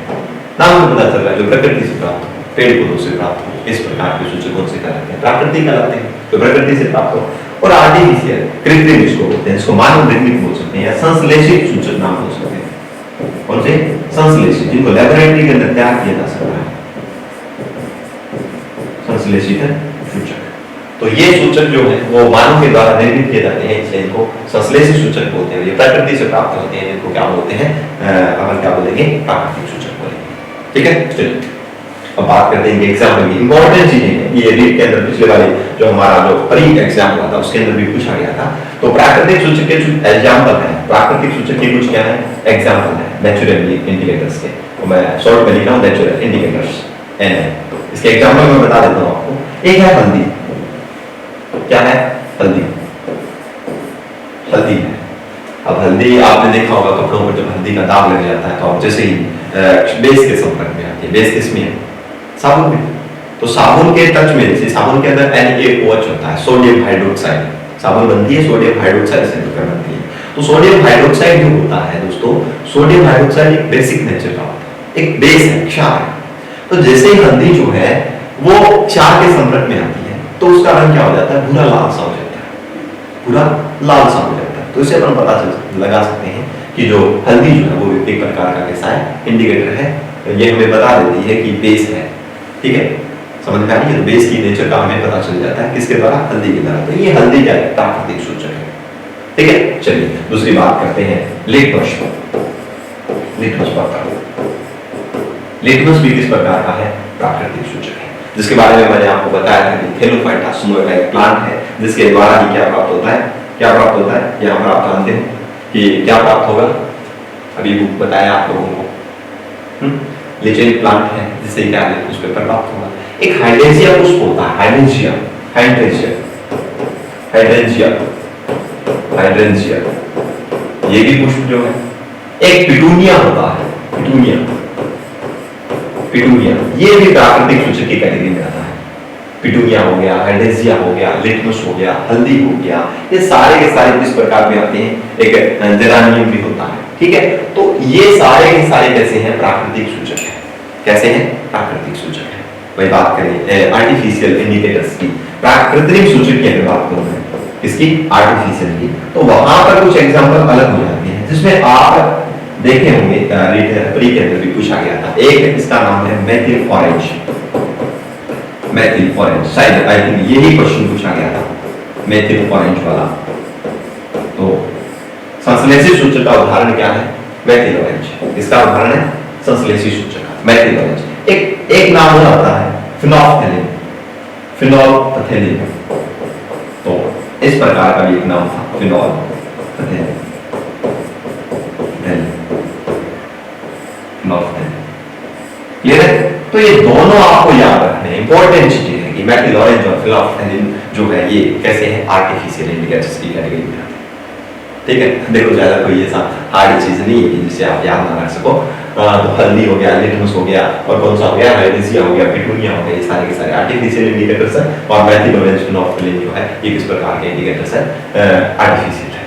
नाम में पता चल रहा है, जो प्रकृति से प्राप्त हो, पेड़ पौधों से प्राप्त हो, इस प्रकार के सूचक कौन से कहलाते हैं, प्राकृतिक कहलाते हैं, जो प्रकृति से प्राप्त हो। और आर्टिफिशियल, कृत्रिम इसको बोलते हैं, इसको मानव निर्मित बोल सकते हैं या संश्लेषित सूचक नाम बोल सकते हैं। कौन से, संश्लेषित, जिनको लेबोरेटरी के अंदर तैयार किया जा सकता है, संश्लेषित सूचक। तो ये सूचक जो है वो मानव के द्वारा निर्मित किए जाते हैं, इसलिए इनको संश्लेषित सूचक बोलते हैं। ये प्रकृति से प्राप्त होते हैं, इनको क्या बोलते हैं, अपन क्या बोलेंगे, प्राकृतिक सूचक बोलेंगे, ठीक है। चलिए अब बात करते हैं एग्जाम्पल की। इंपॉर्टेंट चीजें हैं ये रीड के अंदर, पिछले वाले जो हमारा जो प्री एग्जाम हुआ था उसके अंदर भी पूछा गया था। तो प्राकृतिक सूचक के जो एग्जाम्पल है, प्राकृतिक सूचक के कुछ क्या है एग्जाम्पल है नेचुरल इंडिकेटर्स के, तो मैं शॉर्ट में लिखा हूं नेचुरल इंडिकेटर्स एन है। इसके एग्जाम्पल मैं बता देता हूं आपको। एक है हल्दी, क्या है हल्दी, हल्दी है। अब हल्दी आपने देखा होगा कपड़ों पर जब हल्दी का दाग लग जाता है तो आप जैसे ही बेस के संपर्क में आती है, बेस किसमें है साबुन में, तो साबुन के टच में जैसे साबुन के अंदर NaOH होता है, सोडियम हाइड्रोक्साइड, साबुन बनती है सोडियम हाइड्रोक्साइड से मिलकर बनती है। तो सोडियम हाइड्रोक्साइड जो होता है दोस्तों, सोडियम हाइड्रोक्साइड एक बेसिक नेचर का होता है, एक बेस है, क्षार है। तो जैसे ही हल्दी जो है वो क्षार के संपर्क में आती है तो उसका रंग क्या हो जाता है, भूरा लाल सा हो जाता है, भूरा लाल सा हो जाता है। तो इससे अपन पता लगा सकते हैं कि जो हल्दी जो है वो एक प्रकार का कैसा है इंडिकेटर है, ये हमें बता देती है कि बेस है। ठीक है, समझ में आ रही है, तो बेस की नेचर का हमें पता चल जाता है किसके द्वारा, हल्दी के द्वारा। तो ये हल्दी क्या है, प्राकृतिक सूचक है। ठीक है, चलिए दूसरी बात करते हैं लिटमस। लिटमस प्रकार, लिटमस भी किस प्रकार का है, प्राकृतिक सूचक है, जिसके बारे में मैंने आपको बताया था कि थेलोफाइटा सुमो का एक प्लांट है जिसके द्वारा ही क्या प्राप्त होता है, क्या प्राप्त होता है, यहाँ पर आप जानते हैं कि क्या प्राप्त होगा, अभी बुक बताया आप लोगों को। लिचेन प्लांट है जिससे क्या है उस पेपर प्राप्त होगा। एक हाइड्रेंजिया पुष्प होता है, हाइड्रेंजिया, हाइड्रेंजिया, हाइड्रेंजिया, हाइड्रेंजिया, ये भी पुष्प जो है। एक पिटूनिया होता है, पिटूनिया, पिटूनिया, ये भी प्राकृतिक सूचक की कैटेगरी में आता है। पिटूनिया हो गया, हाइड्रेंजिया हो गया, लिटमस हो गया, हल्दी हो गया, ये सारे के सारे किस प्रकार में आते हैं, एक जेरानियम भी होता है। ठीक है, तो ये सारे के सारे कैसे हैं, प्राकृतिक सूचक है। कैसे हैं, प्राकृतिक सूचक है। वही बात करें आर्टिफिशियल इंडिकेटर्स की, प्राकृतिक सूचक की अगर बात करूं इसकी, आर्टिफिशियल की, तो वहां पर कुछ एग्जांपल अलग हो जाते हैं जिसमें आप देखे होंगे प्री के अंदर भी पूछा गया था। एक इसका नाम है मेथिल ऑरेंज, मेथिल ऑरेंज, शायद आई थिंक यही क्वेश्चन पूछा गया था, मेथिल ऑरेंज वाला। तो संश्लेषित सूचक का उदाहरण क्या है, मेथिल ऑरेंज, इसका उदाहरण है संश्लेषित सूचक का मेथिल ऑरेंज। एक नाम और आता है फिनोल्फथेलिन, फिनोल्फथेलिन, तो इस प्रकार का भी एक नाम था फिनोल्फथेलिन, क्लियर है। तो ये दोनों आपको याद रखने हैं, इंपॉर्टेंट चीजें हैं कि मेथिल ऑरेंज और फिनोल्फथेलिन जो है ये कैसे है, आर्टिफिशियल इंडिकेटर्स की कैटेगरी में आते हैं। ठीक है, देखो ज्यादा कोई ऐसा हार्ड चीज नहीं है कि जिसे आप याद ना रख सको। तो हल्दी हो गया, लिटमस हो गया, और कौन सा हो गया, हाइड्रेंजिया हो गया, पिटूनिया हो गया, ये सारे के सारे आर्टिफिशियल इंडिकेटर्स है। और मेथिल ऑरेंज, फिनोल्फथेलिन जो है ये किस प्रकार के इंडिकेटर्स है, आर्टिफिशियल है।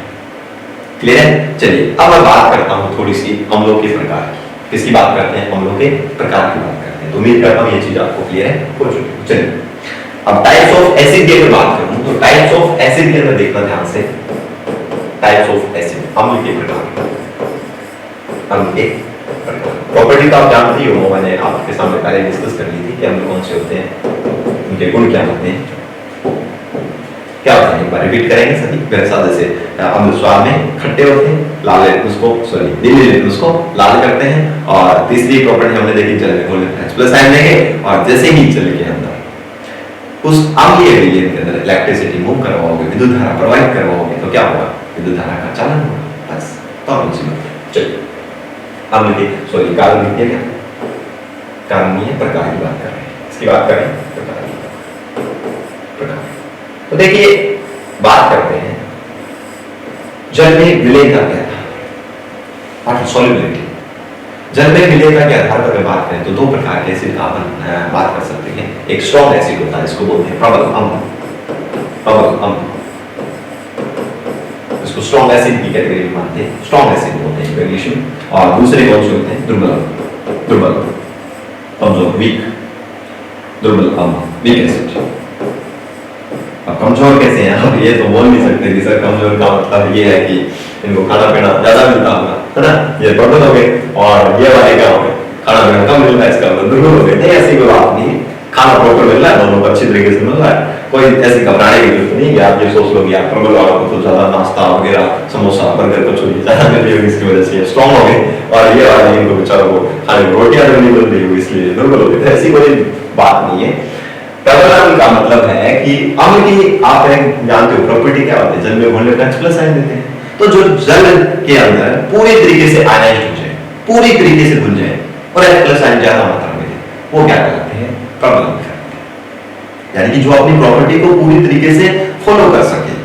क्लियर है। चलिए अब मैं बात करता हूँ थोड़ी सी अम्लों के प्रकार की। किसकी बात करते हैं, अम्लों के प्रकार की बात करते हैं। तो उम्मीद करता हूँ ये चीज आपको क्लियर है, हो चुकी है। चलिए अब टाइप्स ऑफ एसिड की अगर बात करूँ तो टाइप्स ऑफ एसिड के अंदर देखना ध्यान से, टाइप्स ऑफ एसिड, अम्ल के प्रकार, अम्ल के प्रकार। प्रॉपर्टी तो आप जानते ही हो, मैंने आपके सामने पहले डिस्कस कर ली थी कि अम्ल कौन से होते हैं, उनके गुण क्या होते हैं, क्या होता है, एक बार रिपीट करेंगे सभी मेरे साथ। जैसे अम्ल स्वाद में खट्टे होते हैं, लाल लिटमस को, सॉरी नीले लिटमस को लाल करते हैं। और तीसरी प्रॉपर्टी हमने देखी जल में घोल प्लस आयन लेंगे, और जैसे ही जल के अंदर उस अम्लीय विलयन के अंदर इलेक्ट्रिसिटी मूव करवाओगे, विद्युत धारा प्रवाहित करवाओगे, तो क्या होगा, विद्युत धारा का चालन होगा। बस तो चलिए अम्ल के, सॉरी कारण लिखिए, क्या कारणीय प्रकार की बात कर रहे हैं, इसकी बात करें प्रकार। तो देखिए बात करते हैं जल में विलय का क्या था, वाटर सॉल्युबिलिटी। जल में विलयता के आधार पर बात करें तो दो प्रकार के एसिड का अपन बात कर सकते हैं। एक स्ट्रॉन्ग एसिड होता है, इसको बोलते हैं प्रबल अम्ल, प्रबल अम्ल, इसको स्ट्रॉन्ग एसिड की कैटेगरी में मानते हैं, स्ट्रॉन्ग एसिड बोलते हैं इंग्लिश में। और दूसरे कौन से होते हैं, दुर्बल, दुर्बल कमजोर, वीक, दुर्बल अम्ल, वीक एसिड। अब कमजोर कैसे हैं, अब ये तो बोल नहीं सकते कि सर कमजोर का मतलब ये है कि इनको खाना पीना ज्यादा मिलता होगा, है ना, ये प्रबल हो गए, और ये वाले क्या हो गए, खाना पीना कम मिल रहा है, इसका मतलब दुर्बल हो गए। नहीं, ऐसी कोई बात नहीं, खाना प्रॉपर मिल रहा है, दोनों को अच्छी तरीके से मिल रहा है, कोई ऐसी घबराने की जरूरत नहीं है, आप ये सोच लो कि आप प्रबल वालों को तो ज्यादा नाश्ता वगैरह समोसा बर्गर कचौड़ी ज्यादा मिल रही होगी इसकी वजह से स्ट्रॉन्ग हो गए, और ये वाले इनको बेचारों को खाली रोटियां नहीं मिल रही होगी इसलिए दुर्बल हो गए। तो ऐसी कोई बात नहीं है। प्रबल अम्ल का मतलब है कि अम्ल की आप जानते हो प्रॉपर्टी क्या होती है, जल में घुलने पर H+ आयन देते हैं। तो जो जल के अंदर पूरी तरीके से आयनाइज्ड हो जाए, पूरी तरीके से घुल जाए और H+ आयन ज्यादा मात्रा में दे, वो क्या कहलाते हैं, प्रबल अम्ल। यानी कि जो अपनी प्रॉपर्टी को पूरी तरीके से फॉलो कर सके।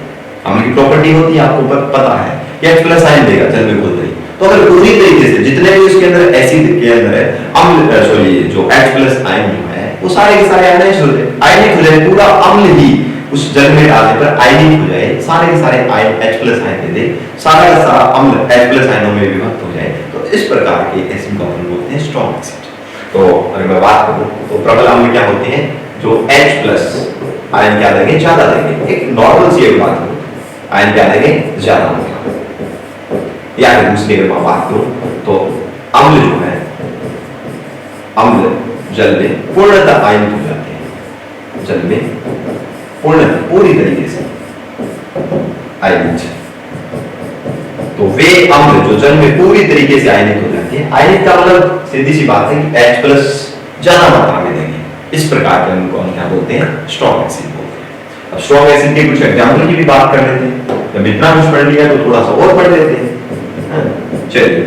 अम्ल की प्रॉपर्टी होती है आपको पता है कि H+ आयन देगा जल में घुल रही, तो अगर पूरी तरीके से जितने भी उसके अंदर एसिड के अंदर है अम्ल सॉरी जो H+ आयन जो है वो सारे के सारे आयनाइज्ड हो जाए, आयनिक हो जाए, पूरा अम्ल ही उस जल में डालने पर आयनिक हो जाए, सारे के सारे आयन H+ आयन दे दे, सारा का सारा अम्ल H+ आयनों में विभक्त हो जाए, तो इस प्रकार के एसिड को हम बोलते हैं स्ट्रॉन्ग एसिड। तो अगर मैं बात करूं तो प्रबल अम्ल क्या होते हैं, जो H+ आयन क्या देंगे, ज्यादा देंगे। एक नॉर्मल सी बात करूं, आयन क्या देंगे, ज्यादा होगा। या फिर दूसरी अगर मैं बात करूं तो अम्ल जो है, अम्ल जल में पूर्णतः आयनित हो जाते हैं, जल में पूर्णतः पूरी तरीके से आयनित। तो वे अम्ल जो जल में पूरी तरीके से आयनित हो जाते हैं, आयनित का मतलब सीधी सी बात है कि H+ ज्यादा मात्रा में देंगे, इस प्रकार के उनको हम क्या बोलते हैं, स्ट्रॉन्ग एसिड बोलते हैं। अब स्ट्रॉन्ग एसिड के कुछ एग्जांपल की भी बात कर लेते हैं, जब इतना कुछ पढ़ लिया तो थोड़ा सा और पढ़ लेते हैं। चलिए,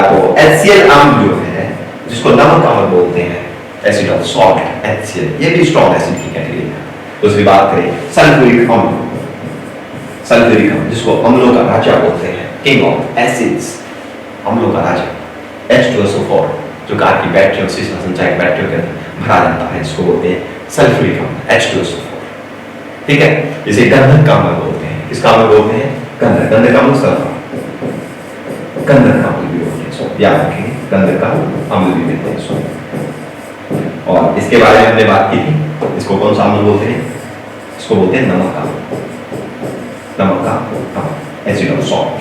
तो HCl अम्ल जो है जिसको नमक अम्ल बोलते हैं, एसिड ऑफ सॉल्ट HCl, ये भी स्ट्रॉन्ग एसिड की कैटेगरी है। दूसरी बात करें सल्फ्यूरिक अम्ल, सल्फ्यूरिक अम्ल जिसको अम्लों का राजा बोलते हैं, किंग ऑफ एसिड्स, अम्लों का राजा, H2SO4 जो कार की बैटरी और शीशा संचायक बैटरियों के अंदर भरा जाता है, इसको बोलते हैं सल्फ्यूरिक अम्ल H2SO4। ठीक है, इसे गंधक अम्ल बोलते हैं। किसका अम्ल बोलते हैं, गंधक, गंधक अम्ल सल्फर, गंधक अम्ल भी बोलते हैं, इसको याद रखेंगे, गंधक अम्ल भी बोलते हैं इसको। और इसके बारे में हमने बात की थी, इसको कौन सा अम्ल बोलते हैं, इसको बोलते हैं नमक अम्ल, नमक का अम्ल, एसिड ऑफ सॉल्ट,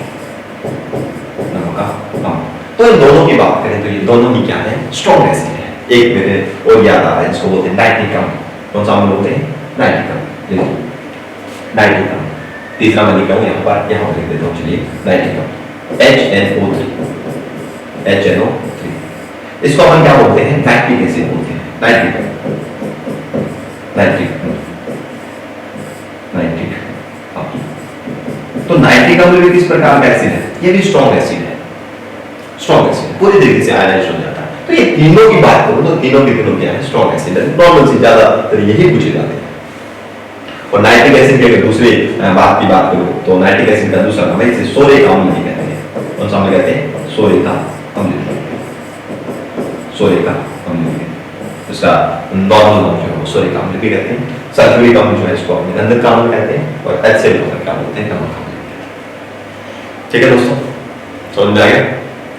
नमक का अम्ल। तो इन दोनों की बात करें तो ये दोनों ही क्या है, स्ट्रॉन्ग एसिड है। एक मेरे और याद आ रहा है, इसको बोलते हैं नाइट्रिक अम्ल। कौन सा अम्ल बोलते हैं, नाइट्रिक अम्ल, नाइट्रिक अम्ल। तीसरा मैं लिखा हूं यहाँ पर, यहाँ लिख देता हूँ, चलिए नाइट्रिक अम्ल HNO3, HNO3। इसको अपन क्या बोलते हैं, नाइट्रिक एसिड बोलते हैं, नाइट्रिक अम्ल, नाइट्रिक अम्ल, नाइट्रिक अम्ल। तो नाइट्रिक अम्ल भी किस प्रकार का एसिड है, ये भी स्ट्रॉन्ग एसिड है, स्ट्रॉन्ग एसिड पूरी तरीके से आयनाइज्ड हो जाता है। तो ये तीनों की बात करूं तो तीनों के तीनों क्या है, स्ट्रॉन्ग एसिड है। नॉर्मल से ज्यादातर यही पूछे जाते हैं। और नाइट्रिक एसिड की अगर दूसरी बात की बात करूं तो नाइट्रिक एसिड का दूसरा नाम है, इसे सोरिक अम्ल भी कहते हैं। कौन सा अम्ल कहते हैं, सोरिक अम्ल, सोरिक अम्ल। इसका नॉर्मल नाम जो है सोरिक अम्ल भी कहते हैं। सल्फ्यूरिक अम्ल जो है इसको हम गंधक अम्ल कहते हैं, और HCl को क्या बोलते हैं, नमक अम्ल। ठीक है दोस्तों, समझ में आ गया?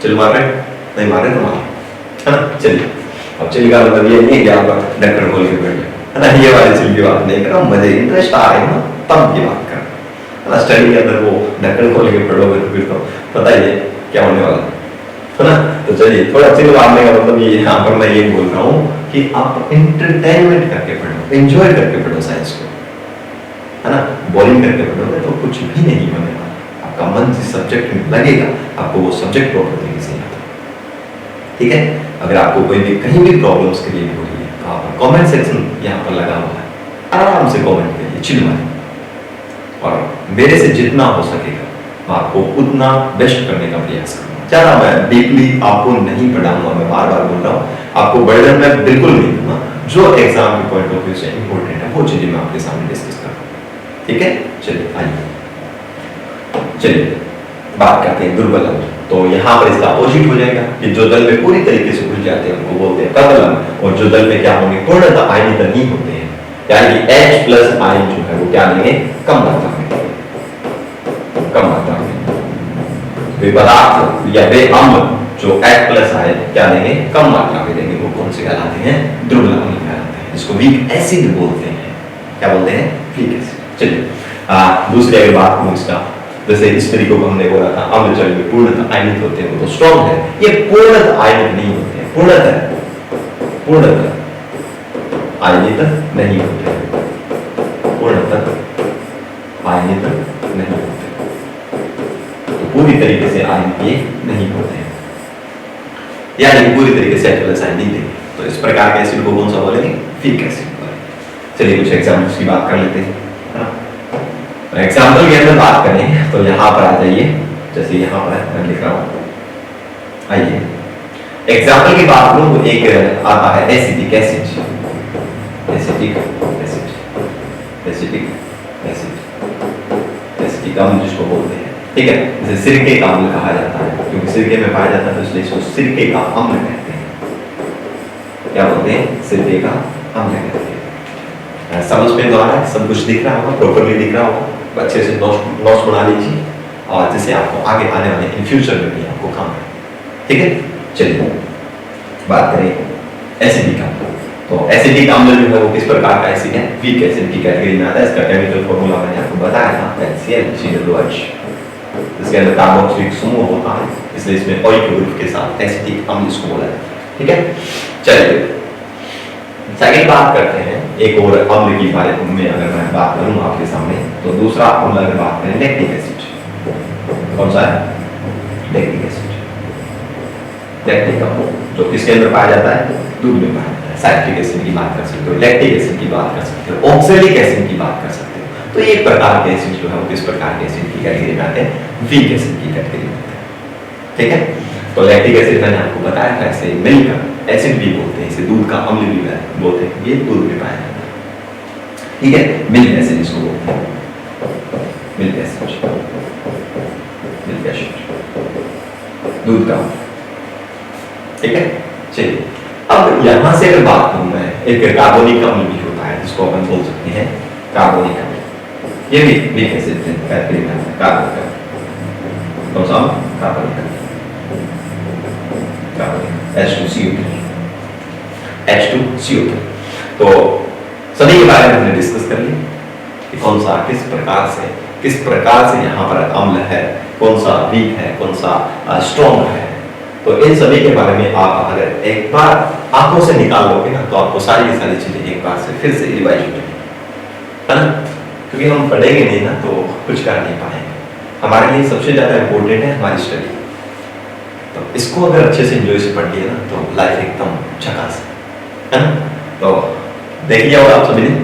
चल मार रहे, नहीं मार रहे तो मार, है ना। चलिए, अब चिल का मतलब ये नहीं है कि आप ढक्कन खोल के बैठ जाए, है ना, ये वाली चिल की बात नहीं कर रहा हूँ। मजे इंटरेस्ट आ रहे हैं ना, तब की बात कर, है ना। स्टडी के अंदर वो ढक्कन खोल के पढ़ोगे तो फिर तो पता ही है क्या होने वाला है ना। तो चलिए, थोड़ा चिल मारने का मतलब ये यहाँ पर मैं ये बोल रहा हूँ कि आप इंटरटेनमेंट करके पढ़ो, एंजॉय करके पढ़ो साइंस को, है ना। बोरिंग करके पढ़ोगे तो कुछ भी नहीं होने वाला। आपका मन जिस सब्जेक्ट में लगेगा, आपको वो सब्जेक्ट प्रॉपर तरीके से आता है। ठीक है, अगर आपको कोई भी कहीं भी प्रॉब्लम्स क्रिएट हो रही है तो आप कमेंट सेक्शन यहाँ पर लगा हुआ है, आराम से कमेंट करिए, चिल मारिए, और मेरे से जितना हो सकेगा मैं आपको उतना बेस्ट करने का प्रयास करूंगा। ज्यादा मैं डीपली आपको नहीं पढ़ाऊंगा, मैं बार बार बोल रहा हूँ, आपको बर्डन में बिल्कुल नहीं दूंगा। जो एग्जाम के पॉइंट ऑफ व्यू से इंपॉर्टेंट है वो चीजें मैं आपके सामने डिस्कस करूंगा। ठीक है, चलिए आइए, चलिए बात करते हैं दुर्बल अम्ल। तो यहाँ पर इसका अपोजिट हो जाएगा कि जो जल में पूरी तरीके से घुल जाते हैं उनको बोलते हैं प्रबल अम्ल, और जो जल में क्या होंगे, पूर्णतः आयनित नहीं होते हैं, यानी कि H+ आयन जो है वो क्या लेंगे, कम मात्रा में, कम मात्रा में। वे पदार्थ या वे अम्ल जो H+ आयन क्या लेंगे, कम मात्रा में लेंगे, वो कौन से कहलाते हैं, दुर्बल अम्ल कहलाते हैं, जिसको वीक एसिड बोलते हैं। क्या बोलते हैं, वीक एसिड। चलिए दूसरी अगर बात करूं इसका, जैसे इस तरीके को हमने बोला था, अम्ल जल में पूर्णतः आयनित होते हैं, वो तो स्ट्रॉन्ग है। ये पूर्णतः आयनित नहीं होते हैं, पूर्णतः आयनित नहीं होते हैं। पूर्णतः आयनित नहीं होते, तो पूरी तरीके से आयनित नहीं होते हैं, यानी पूरी तरीके से H+ आयन नहीं देंगे। तो इस प्रकार के एसिड को कौन सा बोलेंगे? वीक एसिड बोलेंगे। चलिए कुछ एग्जाम्पल्स की बात कर लेते हैं। एग्जाम्पल के अंदर बात करें तो यहाँ पर आ जाइए, जैसे यहाँ पर मैं लिख रहा हूँ, आइए एग्जाम्पल की बात करूँ तो एक आता है acetic acid, acetic acid, acetic acid, acetic अम्ल जिसको बोलते हैं, ठीक है। इसे सिरके का अम्ल कहा जाता है, क्योंकि सिरके में पाया जाता है तो इसलिए इसको सिरके का अम्ल कहते हैं। क्या बोलते हैं? सिरके का अम्ल कहते हैं। समझ में तो आ रहा है, सब कुछ दिख रहा होगा, प्रॉपर्ली दिख रहा होगा, अच्छे से नोट्स बना लीजिए और जिससे आपको आगे आने वाले इन फ्यूचर में भी आपको काम है, ठीक है। चलिए बात करें एसिडिक अम्ल। तो एसिडिक अम्ल जो है वो किस प्रकार का एसिड है? वीक एसिड की कैटेगरी में आता है। इसका केमिकल फॉर्मूला मैंने आपको बताया था, HCl इसके अंदर कार्बोक्सिलिक समूह होता है, इसलिए इसमें OH ग्रुप के साथ एसिडिक अम्ल इसको बोला है, ठीक है। चलिए सेकंड बात करते हैं एक और अम्ल की बारे में। अगर मैं बात करूं आपके सामने तो दूसरा अम्ल अगर बात करें लैक्टिक एसिड, कौन सा है? लैक्टिक एसिड, लैक्टिक अम्ल जो किसके अंदर पाया जाता है? दूध में पाया जाता है। साइट्रिक एसिड की बात कर सकते हो, लैक्टिक एसिड की बात कर सकते हो, ऑक्सैलिक एसिड की बात कर सकते हो। तो ये एक प्रकार के एसिड जो है वो किस प्रकार के एसिड की कैटेगरी में आते हैं? वीक एसिड की कैटेगरी में आते हैं, ठीक है। तो लैक्टिक एसिड मैंने आपको बताया था, इसे मिल्क एसिड भी बोलते हैं, इसे दूध का अम्ल भी बोलते हैं, ये दूध में पाया जाता है, ठीक है। मिल्क एसिड इसको बोलते हैं, मिल्क एसिड, मिल्क एसिड दूध का, ठीक है। चलिए अब यहां से अगर बात करूं मैं, एक कार्बोनिक अम्ल भी होता है जिसको अपन बोल सकते हैं कार्बोनिक अम्ल, ये भी वीक एसिड कैटेगरी में आता है। कार्बोनिक अम्ल कौन सा? कार्बोनिक अम्ल, H2CO2, H2CO2। तो सभी के बारे में हमने डिस्कस कर लिया कि कौन सा किस प्रकार से यहाँ पर अम्ल है, कौन सा वीक है, कौन सा स्ट्रॉन्ग है। तो इन सभी के बारे में आप अगर एक बार आंखों से निकाल लोगे ना तो आपको सारी की सारी चीजें एक बार से फिर से रिवाइज हो जाएंगी, है ना। क्योंकि हम पढ़ेंगे नहीं ना तो कुछ कर नहीं पाएंगे। हमारे लिए सबसे ज्यादा इंपॉर्टेंट है हमारी स्टडी। तो इसको अगर अच्छे से एंजॉय से पढ़ लिया ना तो लाइफ एकदम झकास है ना। तो देख लिया होगा आप सभी ने।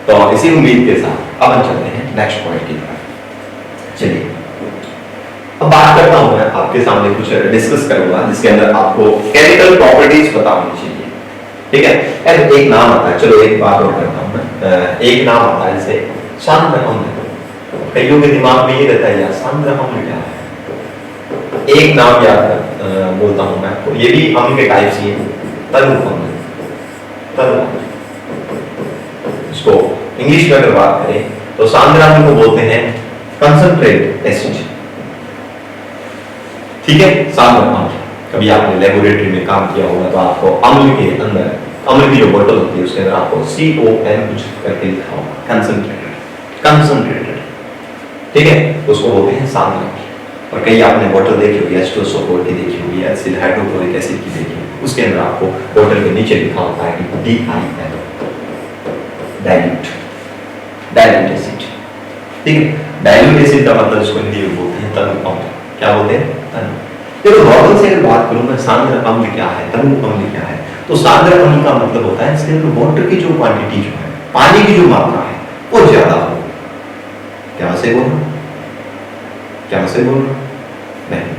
तो इसी उम्मीद के साथ अब हम चलते हैं नेक्स्ट पॉइंट की तरफ। चलिए अब बात करता हूं, मैं आपके सामने कुछ डिस्कस करूंगा जिसके अंदर आपको केमिकल प्रॉपर्टीज पता होनी चाहिए, ठीक है। अब एक नाम आता है, चलो एक बात और करता हूं मैं, एक नाम आता है जैसे सांद्र अम्ल। कईयों के दिमाग में ये रहता है यार सांद्र अम्ल क्या है। एक नाम याद बोलता हूं मैं, तो ये भी अम्ल के टाइप्स ही है, तनु अम्ल, तनु अम्ल। इसको इंग्लिश में अगर बात करें तो सांद्र अम्ल को बोलते हैं कंसंट्रेट एसिड, ठीक है। सांद्र अम्ल, कभी आपने लेबोरेटरी में काम किया होगा तो आपको अम्ल के अंदर, अम्ल की जो बोतल होती है उसके अंदर आपको CON कुछ करके लिखा होगा, कंसंट्रेटेड, कंसंट्रेटेड, ठीक है। उसको बोलते हैं सांद्र अम्ल। और कई आपने बोतल देखी होगी H2SO4 की देखी होगी, एसिड हाइड्रोक्लोरिक एसिड की देखी होगी, उसके अंदर आपको बोतल के नीचे लिखा होता है कि DIL, डाइल्यूट, डाइल्यूट एसिड, ठीक है। डाइल्यूट एसिड का मतलब इसको हिंदी में बोलते हैं तनु अम्ल। क्या बोलते हैं? तनु। देखो नॉर्मल से अगर बात करूं मैं सांद्र अम्ल क्या है, तनु अम्ल क्या है, तो सांद्र अम्ल का मतलब होता है इसके अंदर वाटर की जो क्वांटिटी जो है, पानी की जो मात्रा है वो ज्यादा हो। क्या से बोल रहा हूं? क्या से बोल रहा हूं? नहीं,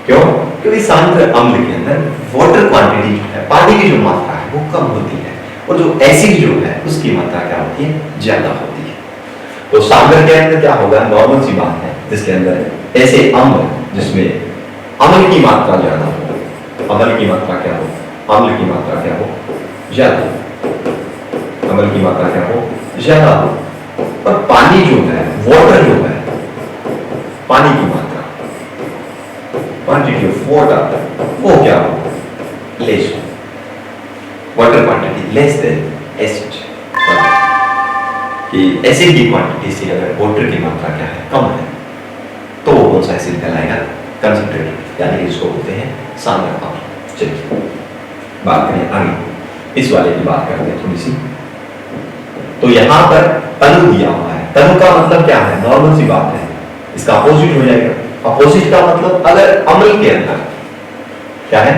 क्यों? क्योंकि सांद्र अम्ल के अंदर वाटर क्वांटिटी जो है, पानी की जो मात्रा है वो कम होती है और जो एसिड जो है उसकी मात्रा क्या होती है? ज्यादा होती है। तो सांद्र के अंदर क्या होगा? नॉर्मल सी बात है जिसके अंदर ऐसे अम्ल जिसमें अम्ल की मात्रा ज्यादा हो, अम्ल की मात्रा क्या हो? अम्ल की मात्रा क्या हो? ज्यादा, अम्ल की मात्रा क्या हो? ज्यादा हो। और पानी जो है, वाटर जो है, पानी की मात्रा, क्वांटिटी ऑफ वाटर वो क्या हो? लेस हो। Water quantity less than acid, कि एसिड की क्वांटिटी से अगर वाटर की मात्रा क्या है? कम है, तो वो कौन सा एसिड कहलाएगा? कंसंट्रेटेड, यानी इसको बोलते हैं सांद्र अम्ल। चलिए बात करें आगे, इस वाले की बात करते हैं थोड़ी सी। तो यहां पर तनु दिया हुआ है। तनु का मतलब क्या है? नॉर्मल सी बात है, इसका अपोजिट हो जाएगा। अपोजिट का मतलब अगर अम्ल के अंदर क्या है,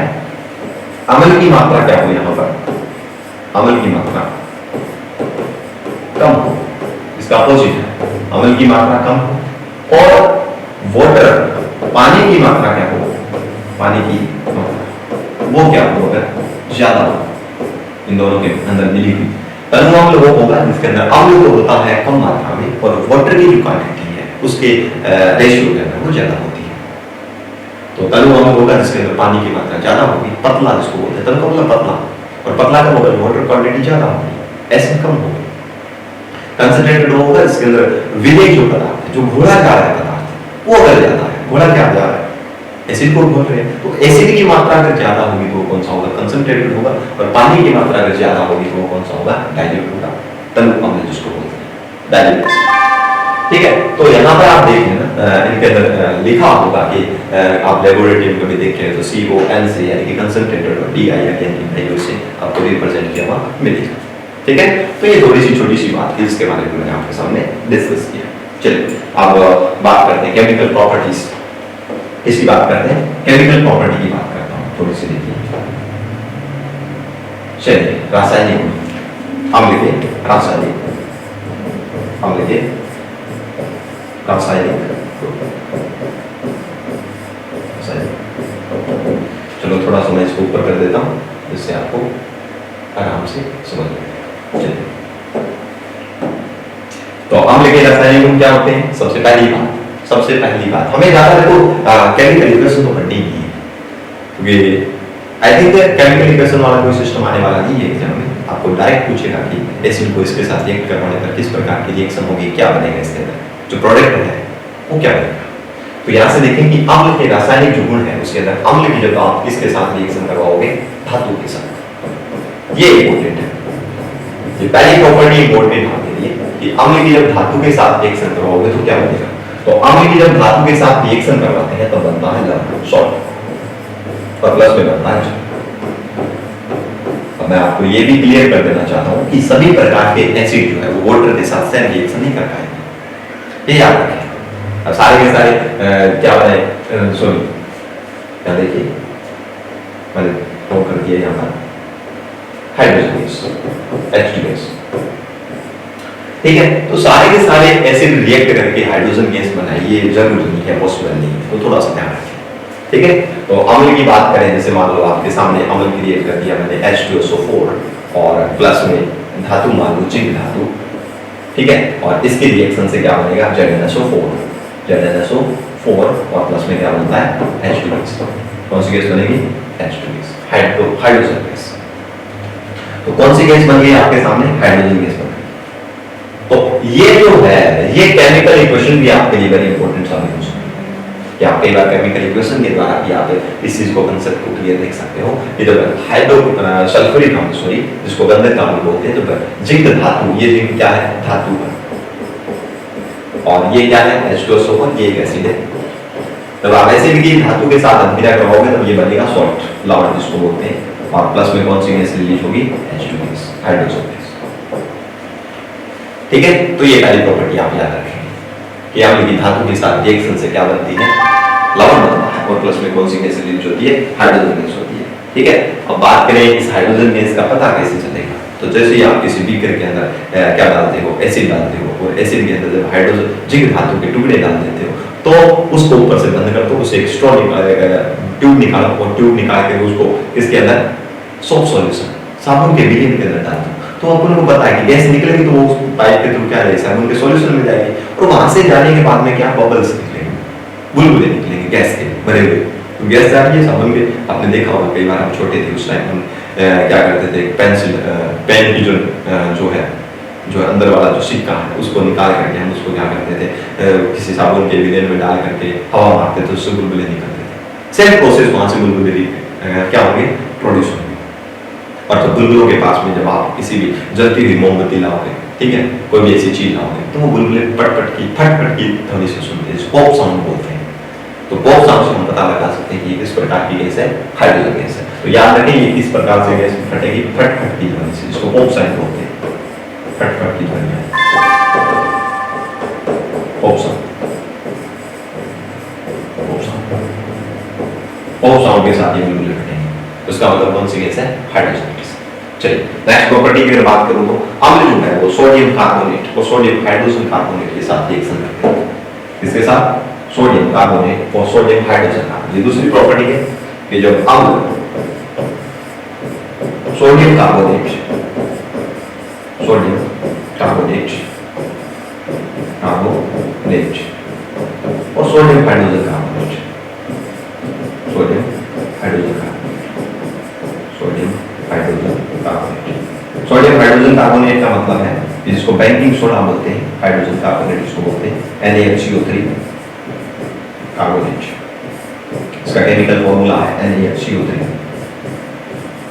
अम्ल की मात्रा क्या हो, यहां पर अम्ल की मात्रा कम हो, इसका अपोजिट है अम्ल की मात्रा कम हो, और वाटर पानी की मात्रा क्या हो, पानी की मात्रा वो क्या हो अगर ज्यादा हो, इन दोनों के अंदर मिली हुई। तनु अम्ल वो होगा जिसके अंदर अम्ल तो होता है कम मात्रा में, और वाटर की जो क्वांटिटी है उसके रेशियो के अंदर वो ज्यादा होती है। तो तनु अम्ल होगा जिसके अंदर पानी की मात्रा ज्यादा होगी, पतला जिसको बोलते हैं, तनु का मतलब पतला, और पतला का होगा वाटर क्वांटिटी ज्यादा होगी, एसिड कम होगी। कंसंट्रेटेड होगा इसके अंदर विलेय जो पदार्थ है, जो घोला जा रहा है पदार्थ, वो अगर ज्यादा है, घोला क्या जा रहा है, एसिड को घोल रहे हैं, तो एसिड की मात्रा अगर ज्यादा होगी तो कौन सा होगा, कंसंट्रेटेड होगा, और पानी की मात्रा अगर ज्यादा होगी तो कौन सा होगा, डाइल्यूट होगा, तनु अम्ल जिसको बोलते हैं डाइल्यूट। ठीक है, तो यहाँ पर आप देखें ना, इनके अंदर लिखा होगा कि आप लेबोरेटरी में कभी देखें तो CON से यानी कि कंसंट्रेटेड और DI वैल्यू से आपको रिप्रेजेंट किया हुआ मिलेगा। ठीक है, तो ये थोड़ी सी छोटी सी बात थी जिसके बारे में मैंने आपके सामने डिस्कस किया। चलिए अब बात करते हैं केमिकल प्रॉपर्टीज, इसकी बात करते हैं, केमिकल प्रॉपर्टी की बात करता हूँ थोड़ी सी। देखिए चलिए, रासायनिक अम्ल के रासायनिक अम्ल के रासायनिक, चलो थोड़ा सा मैं इसको ऊपर कर देता हूँ जिससे आपको आराम से समझ में। चलिए, तो अम्ल के रासायनिक गुण क्या होते हैं? सबसे पहली बात हमें ज्यादा देखो केमिकल इक्वेशन तो पढ़नी नहीं है, क्योंकि आई थिंक केमिकल इक्वेशन वाला कोई सिस्टम आने वाला नहीं है एग्जाम में। आपको डायरेक्ट पूछेगा कि एसिड को इसके साथ रिएक्ट करवाने पर किस प्रकार की रिएक्शन होगी, क्या बनेगा इसके अंदर, जो प्रोडक्ट है वो क्या बनेगा। तो यहाँ से देखें कि अम्ल के रासायनिक जो गुण है उसके अंदर अम्ल की जब आप किसके साथ रिएक्शन करवाओगे, धातु के साथ। ये इंपॉर्टेंट है, ये पहली प्रॉपर्टी इंपॉर्टेंट है आपके लिए कि अम्ल की जब धातु के साथ रिएक्शन करवाओगे तो क्या बनेगा। तो अम्ल की जब धातु के साथ रिएक्शन करवाते हैं तो बनता है लवण, सॉल्ट, और प्लस में बनता है जल। अब मैं आपको ये भी क्लियर कर देना चाहता हूँ कि सभी प्रकार के एसिड जो है वो वाटर के साथ सेम रिएक्शन नहीं कर पाएंगे, ये याद रखें। अब सारे के सारे क्या बनाए, सॉरी क्या देखिए मैंने वो कर दिया यहाँ पर, हाइड्रोजन गैस H2 ठीक है। तो सारे के सारे एसिड रिएक्ट करके हाइड्रोजन गैस बनाए, ये जरूरी नहीं है, पॉसिबल नहीं है, तो थोड़ा सा ध्यान रखें। ठीक है, तो अम्ल की बात करें, जैसे मान लो आपके सामने अम्ल क्रिएट कर दिया मैंने H2SO4 और प्लस में धातु मान लो जिंक धातु, ठीक है, और इसके रिएक्शन से क्या बनेगा, ZnSO4 और प्लस में क्या बनता है H2 गैस। कौन सी गैस बनेगी, H2 गैस, हाइड्रोजन गैस। तो कौन सी गैस बन गई आपके सामने, हाइड्रोजन गैस बन गई। तो ये जो है ये केमिकल इक्वेशन भी आपके लिए वेरी इंपॉर्टेंट साबित हो सकती है कि आप कई बार केमिकल इक्वेशन के द्वारा भी आप इस चीज को, कंसेप्ट को क्लियर देख सकते हो। ये जो सल्फ्यूरिक अम्ल, सॉरी जिसको गंधक अम्ल बोलते हैं, तो जिंक धातु, ये जिंक क्या है, धातु है, और ये क्या है H2SO4, ये एक एसिड है। जब आप एसिड की धातु के साथ अभिक्रिया करवाओगे तब ये बनेगा सॉल्ट, लवण जिसको बोलते हैं, और प्लस में कौन सी गैस रिलीज होगी, H2 गैस, हाइड्रोजन गैस। ठीक है, तो ये पहली प्रॉपर्टी आप याद रखेंगे कि अम्ल की धातु के साथ रिएक्शन से क्या बनती है, लवण बनता है, और प्लस में कौन सी गैस रिलीज होती है, हाइड्रोजन गैस होती है। ठीक है, अब बात करें इस हाइड्रोजन गैस का पता कैसे चलेगा। तो जैसे ही आप किसी बीकर के अंदर क्या डालते हो, एसिड डालते हो, और एसिड के अंदर जब हाइड्रोजन जिंक धातु के टुकड़े डाल देते हो तो उसको ऊपर से बंद कर दो, उसे एक स्ट्रॉ ट्यूब निकालो, और ट्यूब निकाल के उसको इसके अंदर सोप सॉल्यूशन साबुन के विलीन के अंदर डाल दो, तो अपन को पता है कि गैस निकलेगी तो वो पाइप के थ्रू क्या रहेगी, साबुन के सॉल्यूशन में जाएगी, और वहां से जाने के बाद में क्या बबल्स निकलेंगे, बुलबुले निकलेंगे गैस के भरे हुए। तो गैस जा रही है साबुन के, आपने देखा होगा कई बार हम छोटे थे उस टाइम हम क्या करते थे, पेन की जो है जो अंदर वाला जो सिक्का है उसको निकाल करके हम उसको क्या करते थे, किसी साबुन के विलेन में डाल करके हवा मारते थे, उससे बुलबुले निकलते थे। सेम प्रोसेस वहां से बुलबुले क्या होंगे, प्रोड्यूस होंगे। और तो बुलबुलों के पास में जब आप किसी भी जलती हुई मोमबत्ती लाओगे, ठीक है, कोई भी ऐसी चीज लाओगे, तो वो बुलबुले पट की फट की ध्वनि से सुनते हैं, पॉप साउंड बोलते हैं। तो पॉप साउंड से हम पता लगा सकते हैं कि किस प्रकार की गैस है, हाइड्रोजन गैस है। तो याद रखें ये किस प्रकार से गैस फटेगी, फट की ध्वनि से, जिसको पॉप साउंड बोलते हैं। खटखट की ध्वनि है। ऑप्शन ऑफ साउंड के साथ ये बिल्कुल लिखेंगे, उसका मतलब कौन सी गैस है? Hydrogen gas. चलिए नेक्स्ट प्रॉपर्टी की अगर बात करूं तो अम्ल जो है वो सोडियम कार्बोनेट और सोडियम हाइड्रोजन कार्बोनेट के साथ रिएक्शन करते हैं। इसके साथ सोडियम कार्बोनेट और सोडियम हाइड्रोजन कार्बोनेट। ये दूसरी प्रॉपर्टी है कि जब अम्ल सोडियम कार्बोनेट और sodium hydrogen carbonate sodium hydrogen carbonate का मतलब है कि जिसको बैंकिंग सोडा बोलते हैं, हाइड्रोजन कार्बोनेट जिसको बोलते हैं NaHCO3 कार्बोनेट। इसका केमिकल फॉर्मूला है NaHCO3।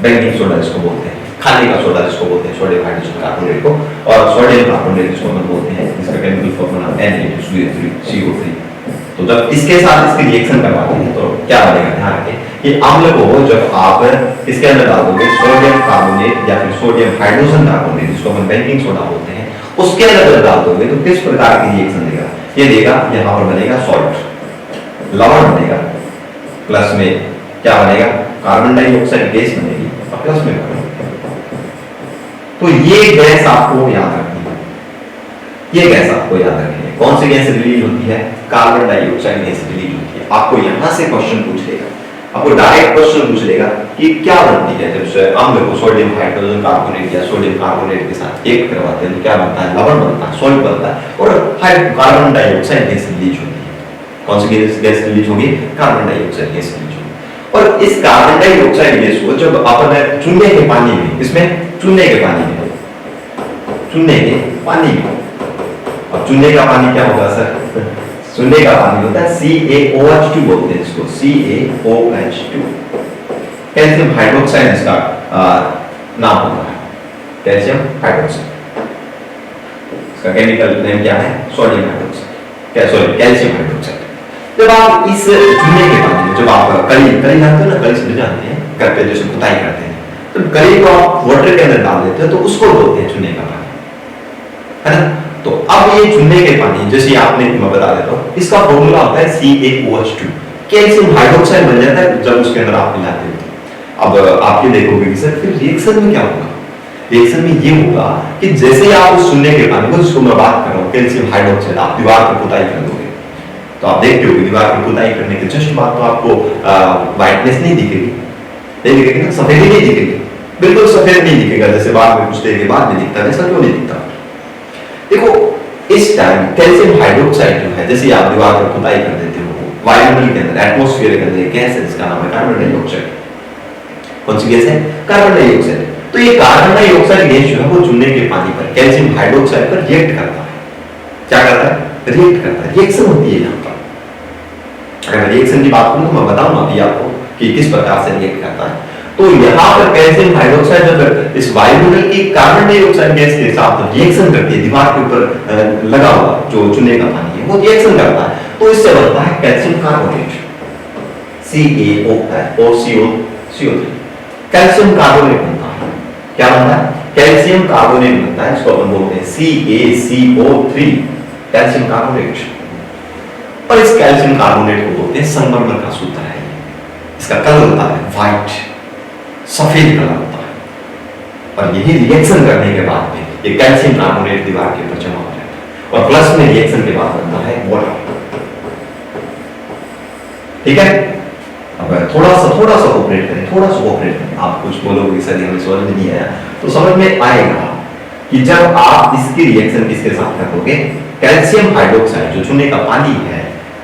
बैंकिंग सोडा जिसको बोलते हैं, खाने का सोडा जिसको बोलते हैं सोडियम हाइड्रोजन कार्बोनेट को, और सोडियम कार्बोनेट जिसको हम बोलते हैं, इसका केमिकल फॉर्मूला Na2CO3। तो जब इसके साथ इसकी रिएक्शन करवाते हैं तो क्या बनेगा? ध्यान रखें कि अम्ल को जब आप इसके अंदर डाल दोगे सोडियम कार्बोनेट या फिर सोडियम हाइड्रोजन कार्बोनेट जिसको हम बैंकिंग सोडा बोलते हैं, उसके अंदर जब डाल दोगे तो किस प्रकार की रिएक्शन देगा? ये देगा, यहां पर बनेगा सॉल्ट, लवण बनेगा, प्लस में क्या बनेगा? कार्बन डाइऑक्साइड गैस बनेगी और प्लस में तो ये गैस आपको याद रखनी है, ये गैस आपको याद रखनी है। कौन सी गैस रिलीज होती है? कार्बन डाइऑक्साइड गैस रिलीज होती है। आपको यहां से क्वेश्चन पूछ लेगा, आपको डायरेक्ट क्वेश्चन पूछ लेगा कि क्या बनती है जब से अम्ल को सोडियम हाइड्रोजन कार्बोनेट या सोडियम कार्बोनेट के साथ एक करवाते हैं तो क्या बनता है? लवण बनता है, सॉल्ट बनता है और कार्बन डाइऑक्साइड गैस रिलीज होती है। कौन सी गैस रिलीज होगी? कार्बन डाइऑक्साइड गैस रिलीज होगी। और इस कार्बन डाइऑक्साइड गैस को जब अपन चूने के पानी में, इसमें चूने के पानी में, अब चूने का पानी क्या होगा सर? चूने का पानी होता है CaOH2 बोलते हैं इसको, CaOH2। कैल्शियम हाइड्रोक्साइड इसका नाम होता है, कैल्शियम हाइड्रोक्साइड। इसका केमिकल नेम क्या है? Sodium hydroxide, sorry calcium hydroxide. जब आप इस चूने के पानी में, जब आप कली जानते हो ना, कली समझ जानते हैं, घर पे जैसे खुदाई करते हैं तो कली को आप वाटर के अंदर डाल देते हो तो उसको बोलते हैं चूने का पानी, है ना? तो अब ये चूने के पानी, जैसे आपने, मैं बता देता हूं, इसका फॉर्मूला होता है CaOH2। कैल्शियम हाइड्रोक्साइड बन जाता है जब उसके अंदर आप मिलाते हो। अब आप ये देखोगे कि सर फिर रिएक्शन में क्या होगा? रिएक्शन में ये होगा कि जैसे आप उस चूने के पानी को, जिसको मैं बात कर रहा हूं कैल्शियम हाइड्रोक्साइड, आप दीवार पर पुताई कर दोगे तो आप देखते हो कि दीवार पर पुताई करने के जस्ट बाद तो आपको व्हाइटनेस नहीं दिखेगी, नहीं दिखेगी ना, सफेदी नहीं दिखेगी, बिल्कुल सफेद नहीं दिखेगा, जैसे बाद में कुछ देर के बाद में दिखता है। ऐसा क्यों नहीं दिखता? देखो इस टाइम कैल्शियम हाइड्रोक्साइड जो है, जैसे आप दीवार पर पुताई कर देते हो, वायुमंडल के अंदर, एटमॉस्फेयर के अंदर गैस है जिसका नाम है कार्बन डाइऑक्साइड। कौन सी गैस है? Carbon dioxide. तो ये कार्बन डाइऑक्साइड गैस जो है वो चूने के पानी पर कैल्शियम हाइड्रोक्साइड पर रिएक्ट करता है। क्या करता है? रिएक्ट करता है, रिएक्शन होती है यहाँ पर। अगर रिएक्शन की बात करूं तो मैं बताऊंगा अभी आपको कि किस प्रकार से रिएक्ट करता है। तो यहाँ पर कैल्शियम हाइड्रोक्साइड जब इस वायुमंडल की कार्बन डाइऑक्साइड गैस के साथ रिएक्शन करती है, दीवार के ऊपर लगा हुआ जो चूने का पानी है वो रिएक्शन करता है, तो इससे बनता है calcium carbonate, CaOCO3। Calcium carbonate बनता है। क्या बनता है? कैल्शियम कार्बोनेट बनता है, इसको अपन बोलते हैं CaCO3, कैल्शियम कार्बोनेट। और इस कैल्शियम कार्बोनेट को बोलते हैं संगमरमर का सूत्र है। इसका कलर होता है व्हाइट, सफेद कलर होता है और यही रिएक्शन करने के बाद में ये कैल्शियम कार्बोनेट दीवार के ऊपर जमा हो जाता है और प्लस में रिएक्शन के बाद बनता है वाटर। ठीक है? अब थोड़ा सा कोऑपरेट करें। आप कुछ बोलोगे सर हमें समझ में नहीं आया, तो समझ में आएगा कि जब आप इसकी रिएक्शन किसके साथ करोगे, कैल्शियम हाइड्रोक्साइड जो चूने का पानी है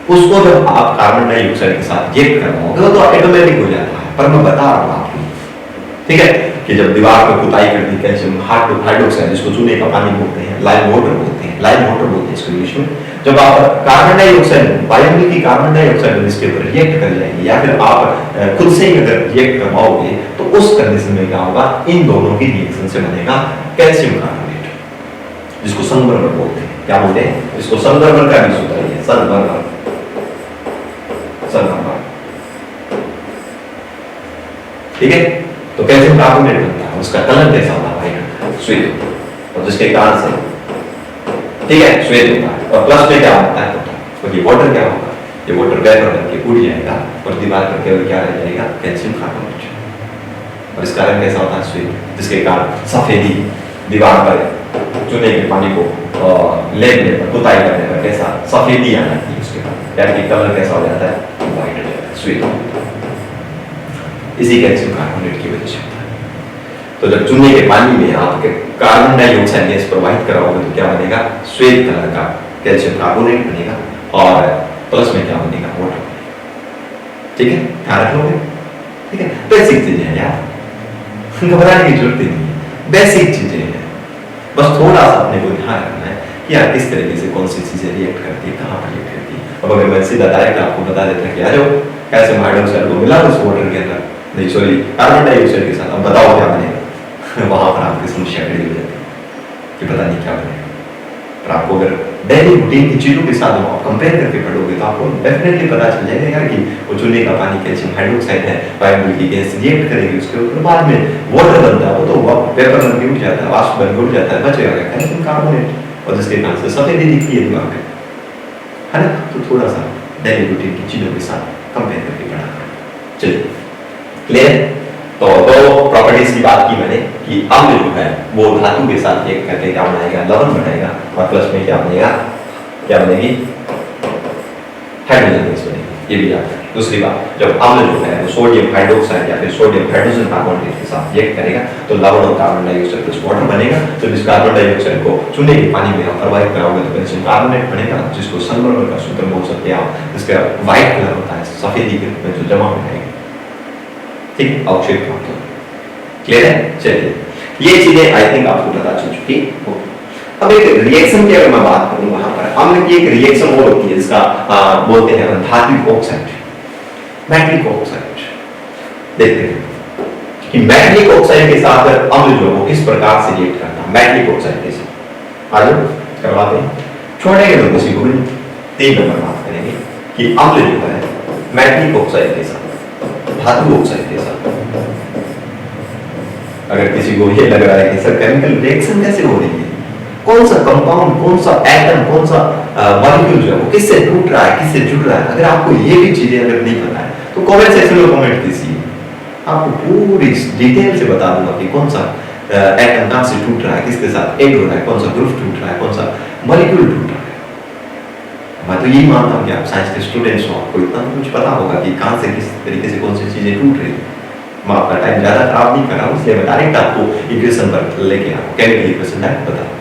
उसको जब आप कार्बन डाइऑक्साइड के साथ रिएक्ट करवाओगे तो ऑटोमेटिक हो जाता है। पर मैं बता रहा हूं आपको, ठीक है, कि जब दीवार पर पुताई करती कैल्शियम हाइड्रोक्साइड, जिसको चूने का पानी बोलते हैं, लाइम वाटर बोलते हैं इसको इंग्लिश में, जब आप कार्बन डाइऑक्साइड, वायुमंडल की कार्बन डाइऑक्साइड इसके ऊपर रिएक्ट कर जाएंगे या फिर आप खुद से ही अगर रिएक्ट करवाओगे तो उस कंडीशन में क्या होगा? इन दोनों की रिएक्शन से बनेगा कैल्शियम कार्बोनेट, जिसको संगमरमर बोलते हैं। क्या बोलते हैं? जिसको संगमरमर का भी सूत्र है, संगमरमर। ठीक है? तो कैल्शियम कार्बोनेट बनता है, उसका कलर कैसा होता है? व्हाइट, श्वेत। और जिसके कारण से ठीक है श्वेत होता है। और प्लस में क्या होता है तो ये वाटर क्या होगा, ये वाटर वेपर बनके उड़ जाएगा और दीवार पर केवल क्या रह जाएगा, कैल्शियम कार्बोनेट। और इस कारण कैसा होता है श्वेत, जिसके कारण सफेदी दीवार पर चूने के पानी को लेपने पर पुताई करने पर कैसा सफेदी आ जाती है, उसके बाद यानी कि कलर कैसा हो जाता है, व्हाइट हो जाता है श्वेत। इसी कैल्शियम कार्बोनेट की वजह से होता है। तो जब चूने के पानी में आप कार्बन डाइऑक्साइड गैस प्रवाहित कराओगे तो क्या बनेगा, श्वेत कलर का कैल्शियम कार्बोनेट बनेगा और प्लस में क्या बनेगा, वाटर। ठीक है, ध्यान रख लोगे। ठीक है, बेसिक चीजें हैं यार, घबराने की जरूरत नहीं है, बेसिक चीजें हैं। बस थोड़ा सा अपने को ध्यान रखना है कि यार किस तरीके से कौन सी चीजें रिएक्ट करती है, कहाँ पर रिएक्ट करती है। अब अगर मैं सीधा डायरेक्ट आपको बता देता कि आ जाओ कैल्शियम हाइड्रोक्साइड को मिला उस वाटर के अंदर, नहीं सॉरी कार्बन डाइऑक्साइड के साथ, अब बताओ क्या बनेगा वहां पर आपकी समस्या खड़ी हो जाती है कि पता नहीं क्या बनेगा। पर आपको अगर डेली रूटीन की चीजों के साथ आप कंपेयर करके पढ़ोगे तो आपको डेफिनेटली पता चल जाएगा यार कि वो चूने का पानी कैल्शियम हाइड्रोक्साइड है, वायुमंडल की गैस रिएक्ट करेगी उसके ऊपर, बाद में वाटर बनता है, वो तो वेपर बन के उठ जाता है, वाष्प बन के उठ जाता है, बचेगा कैल्शियम कार्बोनेट, और जिसके कारण से सफेदी दिखती है दीवार पे, है ना। तो थोड़ा सा डेली रूटीन की चीजों के साथ कंपेयर करके पढ़ा। चलिए क्लियर। तो दो प्रॉपर्टीज की बात की मैंने कि अम्ल जो है वो धातु के साथ एक करके क्या बनाएगा, लवण बनाएगा, और प्लस में क्या बनेगा, क्या बनेगी, हाइड्रोजन गैस बनेगी। ये भी याद रखें। दूसरी बात, जब अम्ल जो है वो सोडियम हाइड्रोक्साइड या फिर सोडियम हाइड्रोजन कार्बोनेट के साथ रिएक्ट करेगा तो लवण और कार्बन डाइऑक्साइड प्लस वाटर बनेगा। तो इस कार्बन डाइऑक्साइड को चूने के पानी में आप प्रवाहित कराओगे तो कैल्शियम कार्बोनेट बनेगा, जिसको सनबर्न का सूत्र बोल सकते हैं आप, जिसका व्हाइट कलर होता है सफेदी के रूप में जो जमा हो जाएगा। ठीक है, अवक्षेप प्राप्त हो। क्लियर है। चलिए ये चीजें आई थिंक आपको पता चल चुकी हो। अब एक रिएक्शन की अगर मैं बात करूं, वहां पर अम्ल की एक रिएक्शन और होती है जिसका बोलते हैं धात्विक ऑक्साइड, मैग्नेटिक ऑक्साइड। देखते हैं कि मैग्नेटिक ऑक्साइड के साथ अम्ल जो वो किस प्रकार से रिएक्ट करता है। मैग्नेटिक ऑक्साइड के साथ आज करवाते हैं, छोड़ेंगे तो किसी को भी 3 नंबर बात करेंगे कि अम्ल जो है मैग्नेटिक ऑक्साइड के साथ, धातु ऑक्साइड के साथ, अगर किसी को ये लग रहा है कि सर केमिकल रिएक्शन कैसे हो रही है, कौन सा कंपाउंड, कौन सा एटम, कौन सा मॉलिक्यूल जो है वो किससे टूट रहा है, किससे जुड़ रहा है, अगर आपको ये भी चीजें अगर नहीं पता है तो कमेंट सेक्शन में कमेंट कीजिए, आपको पूरी डिटेल से बता दूंगा कि कौन सा एटम कहां से टूट रहा है, किसके साथ ऐड हो रहा है, कौन सा ग्रुप टूट रहा है, कौन सा मॉलिक्यूल टूट रहा है। मैं तो यही मानता हूँ कि आप साइंस के स्टूडेंट्स हो, आपको इतना कुछ पता होगा कि कहां से किस तरीके से कौन सी चीजें टूट रही है। मैं आपका टाइम ज्यादा खराब नहीं कर रहा हूँ, इसलिए मैं डायरेक्ट आपको इक्वेशन पर लेके आऊँ, केमिकल इक्वेशन डायरेक्ट बता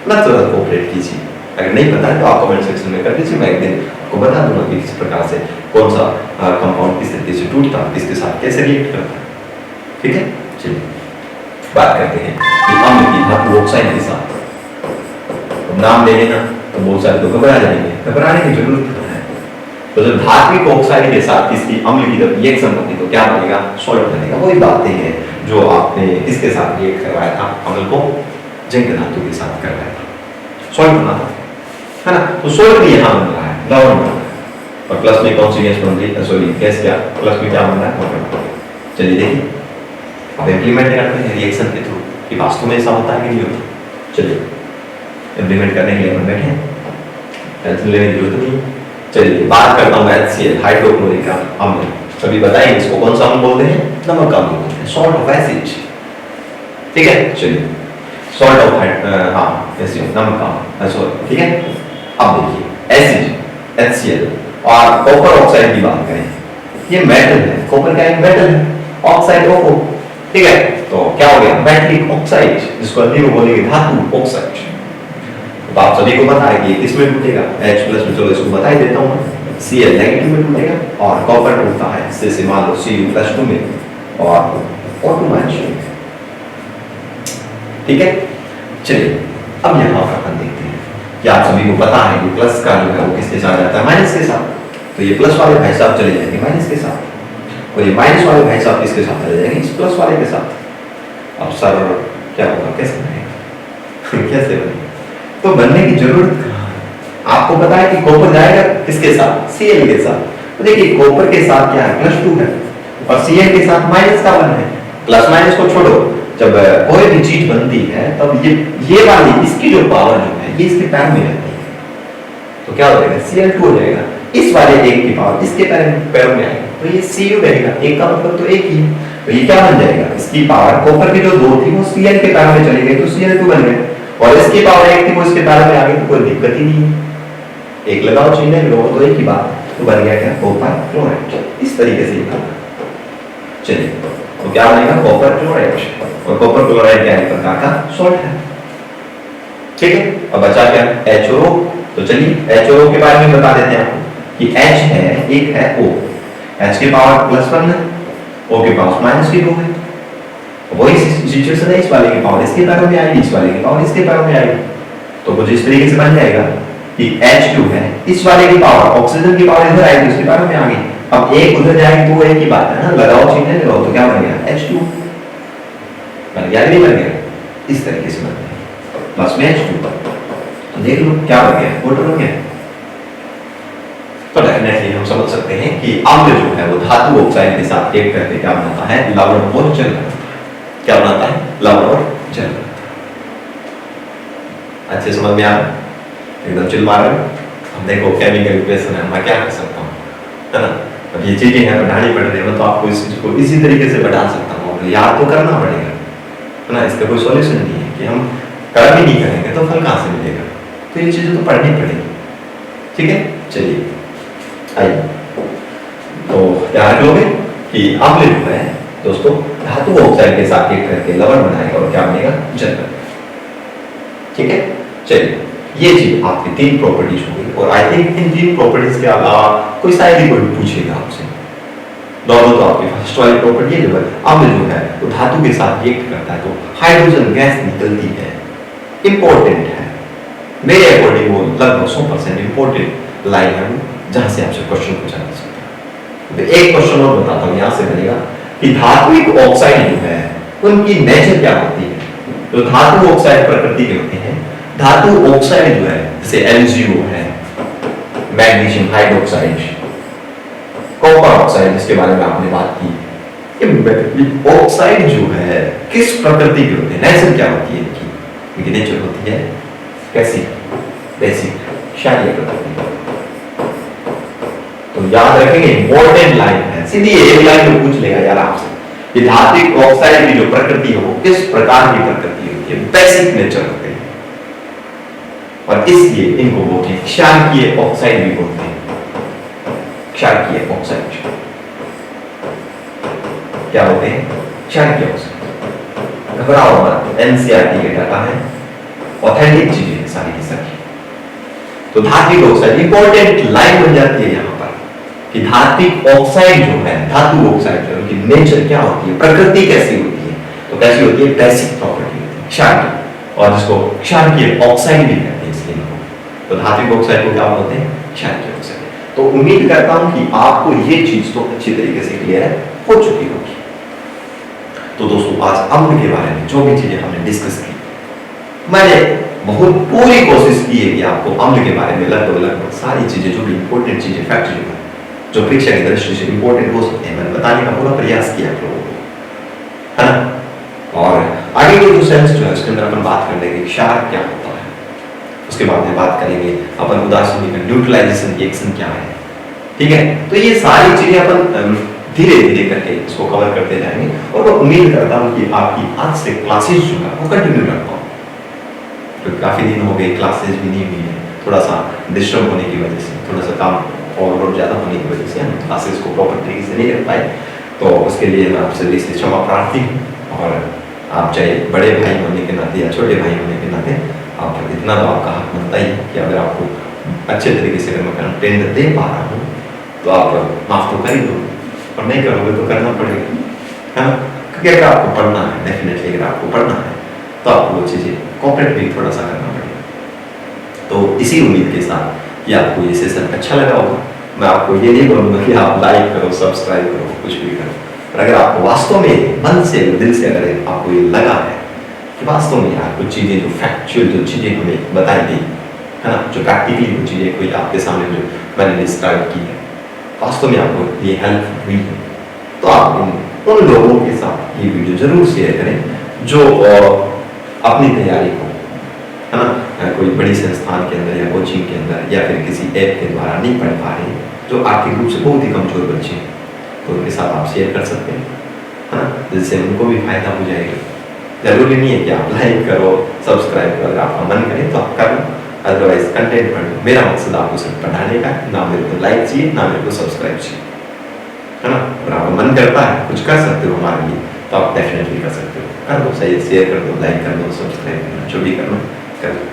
ना, थोड़ा कोऑपरेट कीजिए। अगर नहीं पता है तो आप कमेंट सेक्शन में कर दीजिए, मैं एक दिन आपको बता दूंगा कि किस प्रकार से कौन सा कंपाउंड किस तरीके से टूटता है, किसके साथ कैसे रिएक्ट करता है। ठीक है, चलिए बात करते हैं कि अम्ल की धातु ऑक्साइड के साथ नाम ले लेना तो बहुत सारे तो घबरा जाएंगे, घबराने की जरूरत है। तो जब धात्विक ऑक्साइड के साथ किसी अम्ल की जब रिएक्शन होती है तो क्या बनेगा, सॉल्ट बनेगा। वही बातें हैं जो आपने किसके साथ रिएक्ट करवाया था, अम्ल को जिंक धातु के साथ करवाया था, सॉल्ट बना था, है ना। तो सॉल्ट भी यहाँ बन रहा है, लवण बन रहा है, और प्लस में कौन सी गैस बन रही है, सॉरी गैस क्या, प्लस में क्या बन रहा है, वाटर बन रहा है। चलिए देखिए अब इम्प्लीमेंट करते हैं रिएक्शन के थ्रू कि वास्तव में ऐसा होता है कि नहीं होता। चलिए इम्प्लीमेंट करने के लिए हम बैठे हैं, टेंशन लेने की जरूरत नहीं। चलिए बात करता हूँ HCl हाइड्रोक्लोरिक अम्ल। अभी बताइए इसको कौन सा अम्ल बोलते हैं, नमक का अम्ल बोलते हैं, सॉल्ट ऑफ एसिड। ठीक है, चलिए सॉल्ट ऑफ एसिड, नमक का सॉल्ट। ठीक है, अब देखिए एसिड HCl और कॉपर ऑक्साइड की बात करें, ये मेटल है, कॉपर का एक मेटल है, ऑक्साइड ऑफ, ठीक है, तो क्या हो गया मैग्नेटिक ऑक्साइड, जिसको हिंदी में बोलेंगे धातु ऑक्साइड। तो आप सभी को पता है कि किस में टूटेगा, H प्लस में, चलो इसको बता ही देता हूँ, Cl नेगेटिव में टूटेगा, और कॉपर टूटता है जैसे मान लो Cu+2 में और O2- में। ठीक है, चलिए अब यहाँ पर अपन देखते हैं कि आप सभी को पता है कि प्लस का जो है वो किसके साथ जाता है, माइनस के साथ। तो ये प्लस वाले भाई साहब चले जाएंगे माइनस के साथ, और ये माइनस वाले भाई साहब किसके साथ चले जाएंगे, इस प्लस वाले के साथ। अब सर क्या होगा, कैसे बनेगा कैसे बनेगा, तो बनने की जरूरत आपको पता है कि कॉपर जाएगा किसके साथ, Cl के साथ। तो देखिए कॉपर के साथ क्या है, +2 है, और Cl के साथ -1 है। प्लस माइनस को छोड़ो, जब कोई भी चीज बनती है तब ये वाली इसकी जो पावर जो है ये इसके पैर में रहती है, तो क्या हो जाएगा Cl2 हो जाएगा। इस वाले एक की पावर इसके पैरों में आएगी तो ये Cu रहेगा, एक का मतलब तो एक ही, तो ये क्या बन जाएगा, इसकी पावर कॉपर की जो 2 थी वो Cl के पैरों में चली गई तो Cl2 बन गया, और इसकी पावर एक थी वो इसके पैरों में आ गई तो कोई दिक्कत ही नहीं है, एक लगाओ चीने लगाओ तो एक ही बात, तो बन गया क्या कॉपर क्लोराइड। इस तरीके से निकालना। चलिए तो क्या बनेगा कॉपर क्लोराइड, और कॉपर क्लोराइड क्या है प्रकार का सॉल्ट है, ठीक है। अब बचा क्या HO, तो चलिए HO के बारे में बता देते हैं आपको कि H है, एक है O, H के पावर +1 है, O के पावर -2 है, वही सिचुएशन है, इस वाले की पावर इसके पैरों में आएगी, इस वाले की पावर इसके पैरों में आएगी, तो कुछ इस तरीके से बन जाएगा कि H2 है, इस वाले की पावर ऑक्सीजन की पावर इधर आएगी उसके पैरों में आ गई, अब एक उधर जाएगी तो एक ही बात है ना, लगाओ चीजें लगाओ तो क्या बन गया H2 बन गया, नहीं बन गया, इस तरीके से बन गया प्लस में H2, तो देख लो क्या बन गया वाटर हो गया। तो डेफिनेटली हम समझ सकते हैं कि अम्ल जो है वो धातु ऑक्साइड के साथ एक करके क्या बनाता है लवण और जल, क्या बनाता है लवण और जल। अच्छे समझ में आ रहा है, एकदम चिल मार रहे। अब देखो केमिकल इक्वेशन है, मैं क्या कर सकता हूँ, है ना। अब ये चीजें हैं बढ़ानी पड़ रही है, तो आपको इस चीज को इसी तरीके से बढ़ा सकता हूँ, और याद तो करना पड़ेगा, है ना। इसका कोई सॉल्यूशन नहीं है कि हम कर्म ही नहीं करेंगे तो फल कहाँ से मिलेगा, तो ये चीजें तो पढ़नी पड़ेगी, ठीक है। चलिए आइए, तो ध्यान रख लोगे कि अम्ल जो है दोस्तों धातु ऑक्साइड के साथ एक करके लवण बनाएगा और क्या बनेगा जल, ठीक है। चलिए ये चीज आपकी 3 प्रॉपर्टीज हो गई, और आई थिंक इन 3 प्रॉपर्टीज के अलावा कोई शायद ही कोई पूछेगा आपसे। नॉर्मल तो आपकी फर्स्ट वाली प्रॉपर्टी है, जब अम्ल जो है वो धातु के साथ रिएक्ट करता है तो हाइड्रोजन गैस निकलती है, इंपॉर्टेंट है मेरे अकॉर्डिंग, वो लगभग 100% इंपॉर्टेंट लाइन है जहां से आपसे क्वेश्चन पूछा जा सकता है। तो एक क्वेश्चन और बताता हूं, यहां से बनेगा कि धात्विक ऑक्साइड जो है उनकी नेचर क्या होती है। तो धातु ऑक्साइड प्रकृति के होते हैं, धातु ऑक्साइड जो है जैसे MgO है, मैग्नीशियम हाइड्रोक्साइड, कॉपर ऑक्साइड जिसके बारे में आपने बात की, ये ऑक्साइड जो है किस प्रकृति के होते हैं, नेचर क्या होती है इनकी नेचर होती है कैसी, बेसिक क्षारीय प्रकृति। तो याद रखेंगे इंपॉर्टेंट लाइन है, सीधी एक लाइन में पूछ लेगा यार आपसे कि धात्विक ऑक्साइड की जो प्रकृति है वो किस प्रकार की प्रकृति होती है, बेसिक नेचर होती है, और इसलिए इनको बोलते हैं क्षारीय ऑक्साइड भी बोलते हैं, क्षारीय ऑक्साइड क्या होते हैं, क्षारीय ऑक्साइड। घबराओ मत, NCERT के डाटा है, ऑथेंटिक चीजें सारी की सारी। तो धात्विक ऑक्साइड इंपॉर्टेंट लाइन बन जाती है यहाँ पर कि धात्विक ऑक्साइड जो है, धातु ऑक्साइड जो है उनकी नेचर क्या होती है, प्रकृति कैसी होती है, तो कैसी होती है बेसिक प्रॉपर्टी होती है क्षारीय, और जिसको क्षारीय ऑक्साइड भी कहते हैं इसलिए। तो धात्विक ऑक्साइड को क्या बोलते हैं, क्षारीय ऑक्साइड। तो उम्मीद करता हूं कि आपको ये चीज तो अच्छी तरीके से क्लियर हो चुकी होगी। तो दोस्तों आज अम्ल के बारे में जो भी चीजें हमने डिस्कस की, मैंने बहुत पूरी कोशिश की है कि आपको अम्ल के बारे में लगभग सारी चीजें जो भी इंपॉर्टेंट चीजें फैक्ट जो परीक्षा की दृष्टि से इंपॉर्टेंट हो सकते हैं मैंने बताने का पूरा प्रयास किया आप लोगों को, है ना। और आगे के जो सेंस जो है उसके अंदर अपन बात कर लेंगे क्षार क्या होता है, उसके बाद में बात करेंगे अपन उदासीनीकरण न्यूट्रलाइजेशन रिएक्शन क्या है, ठीक है। तो ये सारी चीजें अपन धीरे धीरे करके इसको कवर करते जाएंगे, और मैं उम्मीद करता हूँ कि आपकी आज से क्लासेस जो है वो कंटिन्यू रख पाऊँ, तो काफी दिन हो गए क्लासेस भी नहीं हुई है, थोड़ा सा डिस्टर्ब होने की वजह से, थोड़ा सा काम और ज्यादा होने की वजह से हम क्लासेस को प्रॉपर तरीके से नहीं कर पाए, तो उसके लिए मैं आपसे इसलिए क्षमा प्रार्थी हूँ। और आप चाहे बड़े भाई होने के नाते या छोटे भाई होने के नाते आप इतना तो आपका हक बनता ही है कि अगर आपको अच्छे तरीके से अगर मैं कंटेंट दे पा रहा हूँ तो आप माफ तो कर ही दो, और नहीं करोगे तो करना पड़ेगा, है ना। क्योंकि अगर आपको पढ़ना है, डेफिनेटली अगर आपको पढ़ना है तो आपको वो चीजें कॉपरेट भी थोड़ा सा करना पड़ेगा। तो इसी उम्मीद के साथ कि आपको ये सेशन अच्छा लगा होगा, मैं आपको ये नहीं बोलूंगा कि आप लाइक करो, सब्सक्राइब करो, कुछ भी करो, पर अगर आपको वास्तव में मन से दिल से अगर आपको ये लगा है कि वास्तव में यार कुछ चीजें जो फैक्चुअल जो चीजें हमें बताई गई है ना, जो प्रैक्टिकली कुछ चीजें कोई आपके सामने जो मैंने डिस्क्राइब की है वास्तव में आपको ये हेल्प हुई है, तो आप उन लोगों के साथ ये वीडियो जरूर शेयर करें जो अपनी तैयारी को, है ना, कोई बड़ी संस्थान के अंदर या कोचिंग के अंदर या फिर किसी ऐप के द्वारा नहीं पढ़ पा रहे, जो आर्थिक रूप से बहुत ही कमजोर बच्चे हैं, तो उनके साथ आप शेयर कर सकते हैं, है ना, जिससे उनको भी फायदा हो जाएगा। जरूरी नहीं है कि आप लाइक करो, सब्सक्राइब करो, अगर आपका मन करे तो आप कर लो, अदरवाइज कंटेंट पढ़ो। मेरा मकसद आपको सिर्फ पढ़ाने का, ना मेरे को लाइक चाहिए ना मेरे को सब्सक्राइब चाहिए, है ना। अगर आपका मन करता है कुछ कर सकते हो हमारे लिए, तो आप डेफिनेटली कर सकते हो, कर दो, सही, शेयर कर दो, लाइक कर दो, सब्सक्राइब कर दो, जो भी करना कर दो,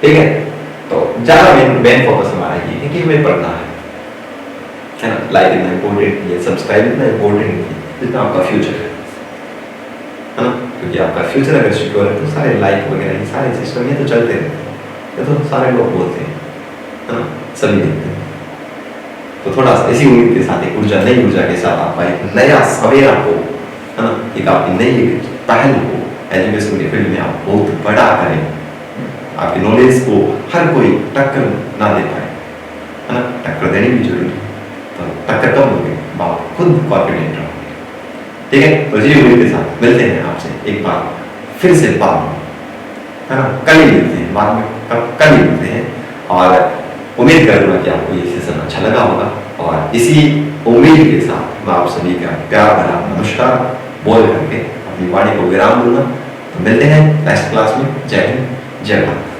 ठीक है। तो ज्यादा मेन फोकस हमारा ये है कि हमें पढ़ना है ना। लाइक इतना इम्पोर्टेंट नहीं है, सब्सक्राइब इतना इम्पोर्टेंट नहीं है जितना आपका फ्यूचर है ना, क्योंकि आपका फ्यूचर अगर सिक्योर है तो सारे लाइक वगैरह ये सारे सिस्टम ये तो चलते रहते हैं, ये तो सारे लोग बोलते हैं, है ना, सभी देखते हैं। तो थोड़ा सा इसी उम्मीद के साथ, एक ऊर्जा, नई ऊर्जा के साथ आपका एक नया सवेरा हो, है ना, एक आपकी नई पहल हो एजुकेशन के फील्ड में, आप बहुत बड़ा करें, आपकी नॉलेज को हर कोई टक्कर ना दे पाए, है ना, टक्कर देनी भी जरूरी है। तो टक्कर कब दोगे, आप खुद कॉन्फिडेंट रहो, ठीक है। तो इसी उम्मीद के साथ मिलते हैं आपसे एक बार फिर से बाद में, है ना, कल ही मिलते हैं, बाद में कल ही मिलते हैं। और उम्मीद करूंगा कि आपको ये सेशन अच्छा लगा होगा, और इसी उम्मीद के साथ मैं आप सभी का प्यार भरा नमस्कार बोल करके अपनी वाणी को विराम दूंगा। तो मिलते हैं नेक्स्ट क्लास में। जय हिंद, जय भारत।